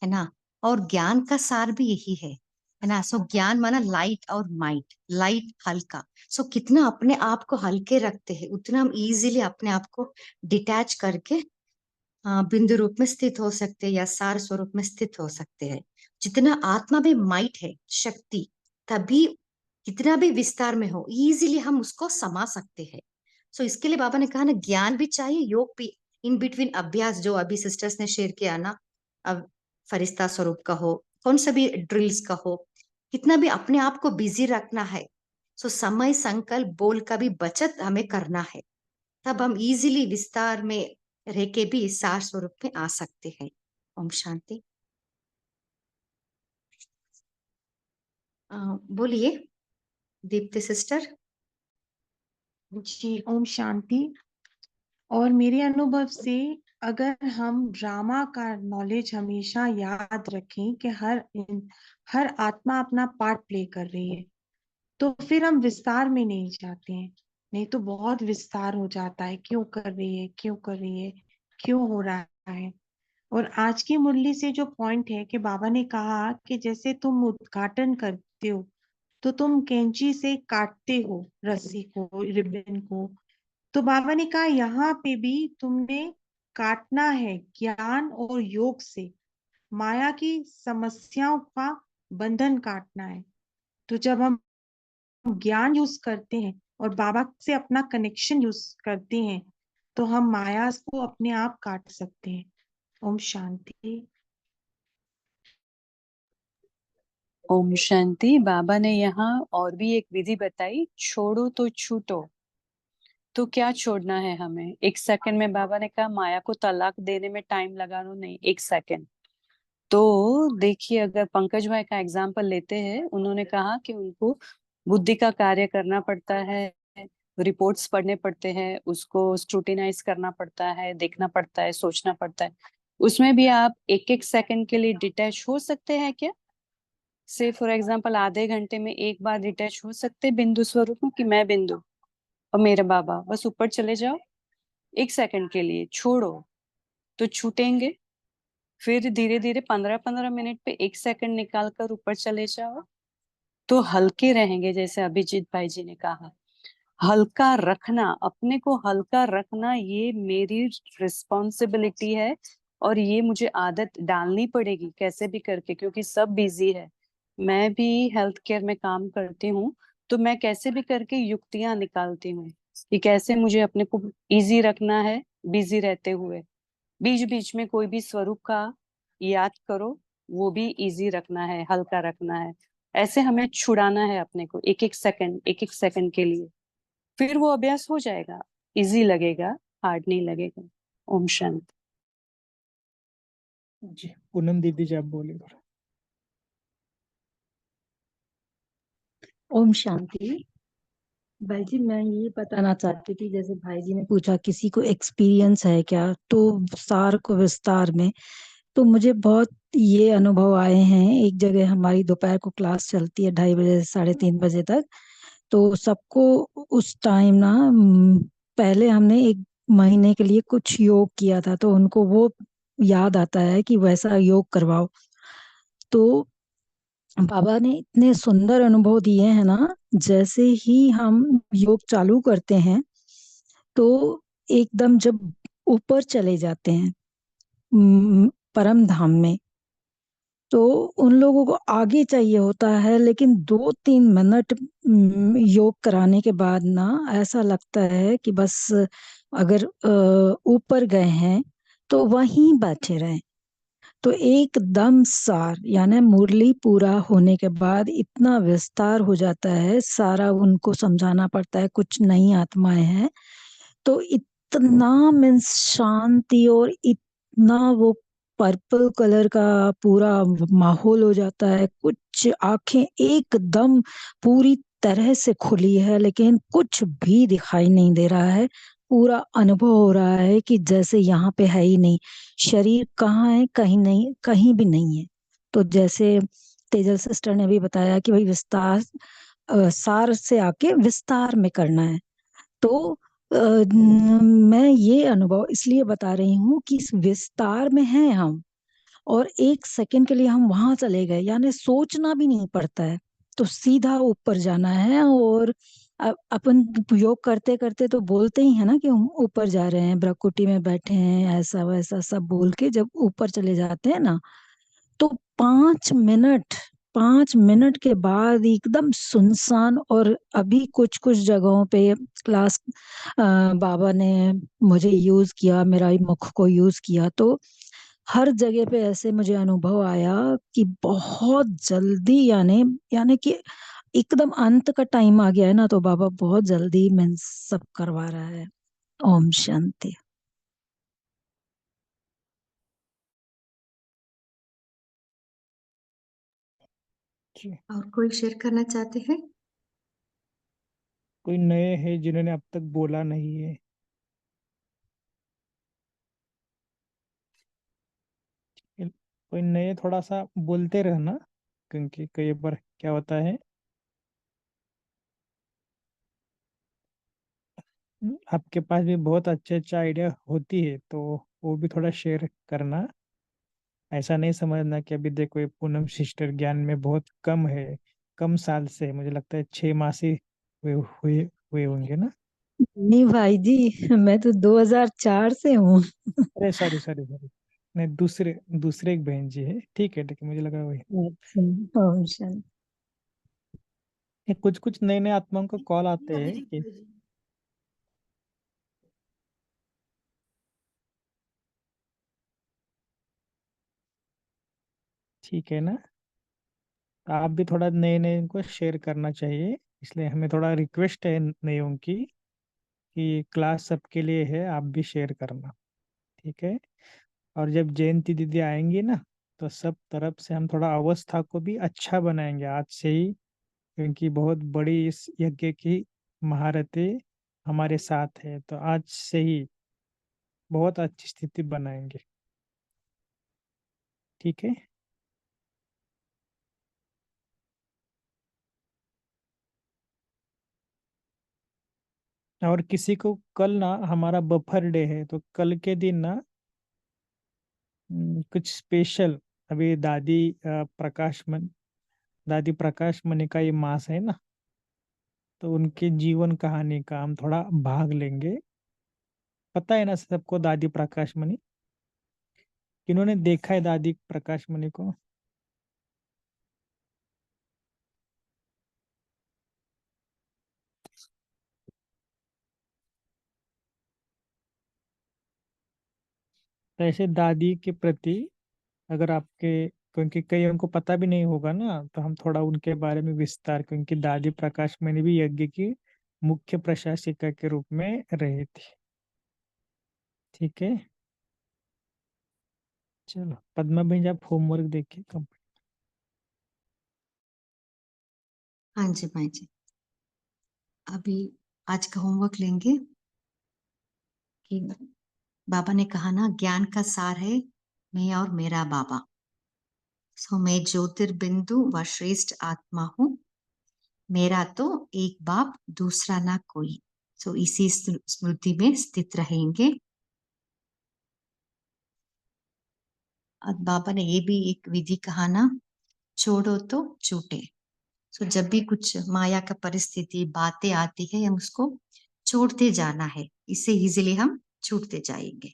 है ना। और ज्ञान का सार भी यही है ना। सो ज्ञान माना लाइट और माइट, लाइट हल्का। सो कितना अपने आप को हल्के रखते हैं, उतना हम इजीली अपने आप को डिटैच करके बिंदु रूप में स्थित हो सकते हैं या सार स्वरूप में स्थित हो सकते हैं। जितना आत्मा भी माइट है, शक्ति, तभी कितना भी विस्तार में हो, इजीली हम उसको समा सकते हैं। सो इसके लिए बाबा ने कहा ना, ज्ञान भी चाहिए, योग भी, इन बिटवीन अभ्यास जो अभी सिस्टर्स ने शेयर किया ना, अब फरिश्ता स्वरूप का हो, कौन सा भी ड्रिल्स का हो, कितना भी अपने आप को बिजी रखना है। सो समय, संकल्प, बोल का भी बचत हमें करना है, तब हम इजीली विस्तार में रह के भी सार स्वरूप में आ सकते हैं। ओम शांति। बोलिए दीप्ति सिस्टर। जी, ओम शांति। और मेरे अनुभव से अगर हम ड्रामा का नॉलेज हमेशा याद रखें कि हर आत्मा अपना पार्ट प्ले कर रही है, तो फिर हम विस्तार में नहीं जाते हैं। नहीं तो बहुत विस्तार हो जाता है, क्यों कर रही है, क्यों कर रही है, क्यों हो रहा है। और आज की मुरली से जो पॉइंट है कि बाबा ने कहा कि जैसे तुम उद्घाटन करते हो तो तुम कैंची से काटते हो रस्सी को, रिबन को। तो बाबा ने कहा यहाँ पे भी तुमने काटना है ज्ञान और योग से, माया की समस्याओं का बंधन काटना है। तो जब हम ज्ञान यूज करते हैं और बाबा से अपना कनेक्शन यूज करते हैं तो हम माया को अपने आप काट सकते हैं। ओम शांति। ओम शांति। बाबा ने यहाँ और भी एक विधि बताई, छोड़ो तो छूटो। तो क्या छोड़ना है हमें? 1 सेकंड में बाबा ने कहा माया को तलाक देने में टाइम लगाना नहीं, 1 सेकंड। तो देखिए, अगर पंकज भाई का एग्जाम्पल लेते हैं, उन्होंने कहा कि उनको बुद्धि का कार्य करना पड़ता है, रिपोर्ट्स पढ़ने पड़ते हैं, उसको स्क्रूटिनाइज करना पड़ता है, देखना पड़ता है, सोचना पड़ता है। उसमें भी आप 1-1 सेकंड के लिए डिटैच हो सकते हैं क्या? से फॉर एग्जाम्पल आधे घंटे में एक बार डिटैच हो सकते हैं बिंदु स्वरूप में, कि मैं बिंदु और मेरे बाबा, बस ऊपर चले जाओ 1 सेकंड के लिए, छोड़ो तो छूटेंगे। फिर धीरे धीरे 15-15 मिनट पे 1 सेकंड निकाल कर ऊपर चले जाओ, तो हल्के रहेंगे। जैसे अभिजीत भाई जी ने कहा, हल्का रखना, अपने को हल्का रखना, ये मेरी रिस्पॉन्सिबिलिटी है। और ये मुझे आदत डालनी पड़ेगी कैसे भी करके, क्योंकि सब बिजी है। मैं भी हेल्थ केयर में काम करती हूँ, तो मैं कैसे भी करके युक्तियां निकालती हूँ कि कैसे मुझे अपने को इजी रखना है बिजी रहते हुए। बीच बीच में कोई भी स्वरूप का याद करो, वो भी इजी रखना है, हल्का रखना है। ऐसे हमें छुड़ाना है अपने को, 1-1 सेकंड के लिए। फिर वो अभ्यास हो जाएगा, इजी लगेगा, हार्ड नहीं लगेगा। ओम शांति। जी पूनम दीदी जी आप बोलिए थोड़ा। ओम शांति। भाई जी, मैं ये बताना चाहती थी, जैसे भाई जी ने पूछा किसी को एक्सपीरियंस है क्या, तो सार को विस्तार में, तो मुझे बहुत ये अनुभव आए हैं। एक जगह हमारी दोपहर को क्लास चलती है 2:30 से 3:30 तक। तो सबको उस टाइम ना पहले हमने 1 महीने के लिए कुछ योग किया था, तो उनको वो याद आता है कि वैसा योग करवाओ। तो बाबा ने इतने सुंदर अनुभव दिए हैं ना, जैसे ही हम योग चालू करते हैं तो एकदम जब ऊपर चले जाते हैं परम धाम में, तो उन लोगों को आगे चाहिए होता है, लेकिन 2-3 मिनट योग कराने के बाद ना ऐसा लगता है कि बस अगर ऊपर गए हैं तो वहीं बैठे रहें। तो एकदम सार यानी मुरली पूरा होने के बाद इतना विस्तार हो जाता है, सारा उनको समझाना पड़ता है, कुछ नई आत्माएं हैं, तो इतना मीन्स शांति और इतना वो पर्पल कलर का पूरा माहौल हो जाता है। कुछ आंखें एकदम पूरी तरह से खुली है, लेकिन कुछ भी दिखाई नहीं दे रहा है। पूरा अनुभव हो रहा है कि जैसे यहाँ पे है ही नहीं, शरीर कहाँ है, कहीं नहीं, कहीं भी नहीं है। तो जैसे तेजल सिस्टर ने भी बताया कि भाई विस्तार सार से आके विस्तार में करना है। तो मैं ये अनुभव इसलिए बता रही हूँ कि इस विस्तार में हैं हम, और 1 सेकंड के लिए हम वहां चले गए, यानी सोचना भी नहीं पड़ता है, तो सीधा ऊपर जाना है। और अपन योग करते करते तो बोलते ही है ना कि हम ऊपर जा रहे हैं, ब्रह्मकुटी में बैठे हैं, ऐसा वैसा सब बोल के जब ऊपर चले जाते हैं ना, तो 5 मिनट के बाद एकदम सुनसान। और अभी कुछ कुछ जगहों पे क्लास बाबा ने मुझे यूज किया, मेरा मुख को यूज किया, तो हर जगह पे ऐसे मुझे अनुभव आया कि बहुत जल्दी, यानी यानी कि एकदम अंत का टाइम आ गया है ना, तो बाबा बहुत जल्दी मैं सब करवा रहा है। ओम शांति। ओके, और कोई शेयर करना चाहते हैं? कोई नए हैं जिन्होंने अब तक बोला नहीं है? कोई नए थोड़ा सा बोलते रहना, क्योंकि कई बार क्या होता है, आपके पास भी बहुत अच्छे अच्छे आइडिया होती है, तो वो भी थोड़ा शेयर करना। ऐसा नहीं समझना कि अभी देखो ये पूनम सिस्टर ज्ञान में बहुत कम है, कम साल से है। मुझे लगता है 6 माह से हुए हुए हुए होंगे ना। नहीं भाई जी, मैं तो 2004 से हूँ। अरे सॉरी सॉरी सॉरी, नहीं, दूसरे दूसरे एक बहन जी है, ठीक है, मुझे लगा वही। अच्छा, ओम शांति। ये कुछ कुछ नए नए आत्माओं को कॉल आते हैं कि ठीक है ना, आप भी थोड़ा नए नए को शेयर करना चाहिए। इसलिए हमें थोड़ा रिक्वेस्ट है नयों की कि क्लास सबके लिए है, आप भी शेयर करना, ठीक है। और जब जयंती दीदी आएंगी ना, तो सब तरफ से हम थोड़ा अवस्था को भी अच्छा बनाएंगे आज से ही, क्योंकि बहुत बड़ी इस यज्ञ की महारतें हमारे साथ है, तो आज से ही बहुत अच्छी स्थिति बनाएंगे, ठीक है। और किसी को कल ना हमारा बफर डे है, तो कल के दिन ना कुछ स्पेशल, अभी दादी प्रकाश मणि का ये मास है ना, तो उनके जीवन कहानी का हम थोड़ा भाग लेंगे। पता है ना सबको दादी प्रकाश मणि, किन्होंने देखा है दादी प्रकाश मणि को? तो ऐसे दादी के प्रति अगर आपके, क्योंकि कईयों को पता भी नहीं होगा ना, तो हम थोड़ा उनके बारे में विस्तार, क्योंकि दादी प्रकाश मणि भी यज्ञ की मुख्य प्रशासिका के रूप में रही थी, ठीक है। चलो पद्मा भाई, आप होमवर्क देखिए कंप्लीट। हाँ जी भाई जी, अभी आज का होमवर्क लेंगे कि बाबा ने कहा ना, ज्ञान का सार है मैं और मेरा बाबा। सो मैं ज्योतिर्बिंदु व श्रेष्ठ आत्मा हूँ, मेरा तो एक बाप दूसरा ना कोई। सो इसी स्मृति में स्थित रहेंगे। और बाबा ने ये भी एक विधि कहा ना, छोड़ो तो छूटे। सो जब भी कुछ माया का परिस्थिति बातें आती है, हम उसको छोड़ते जाना है, इससे इजीली हम छूटते जाएंगे।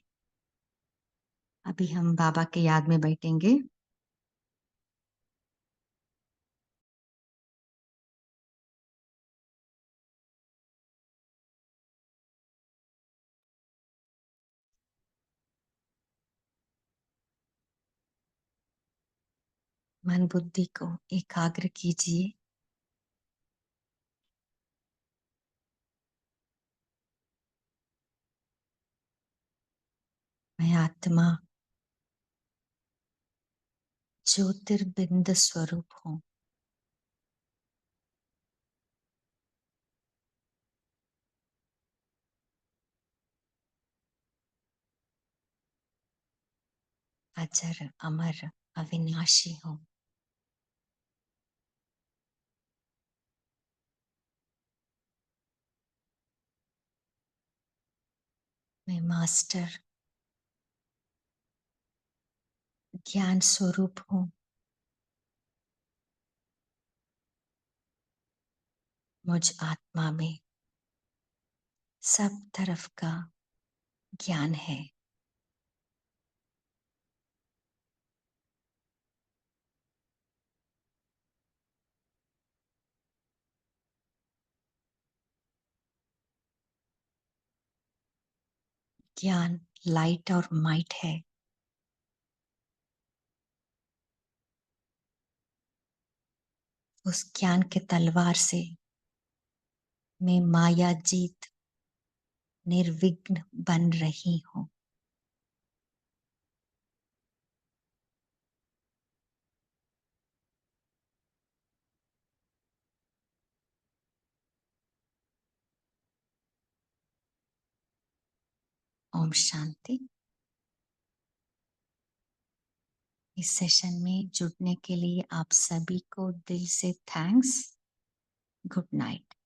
अभी हम बाबा के याद में बैठेंगे। मन बुद्धि को एकाग्र कीजिए। मैं आत्मा ज्योतिर्बिंद स्वरूप हूँ। अजर अमर अविनाशी हूँ। मैं मास्टर ज्ञान स्वरूप हूँ। मुझ आत्मा में सब तरफ का ज्ञान है। ज्ञान लाइट और माइट है। उस ज्ञान के तलवार से मैं माया जीत निर्विघ्न बन रही हूँ। ओम शांति। इस सेशन में जुड़ने के लिए आप सभी को दिल से थैंक्स। Good night.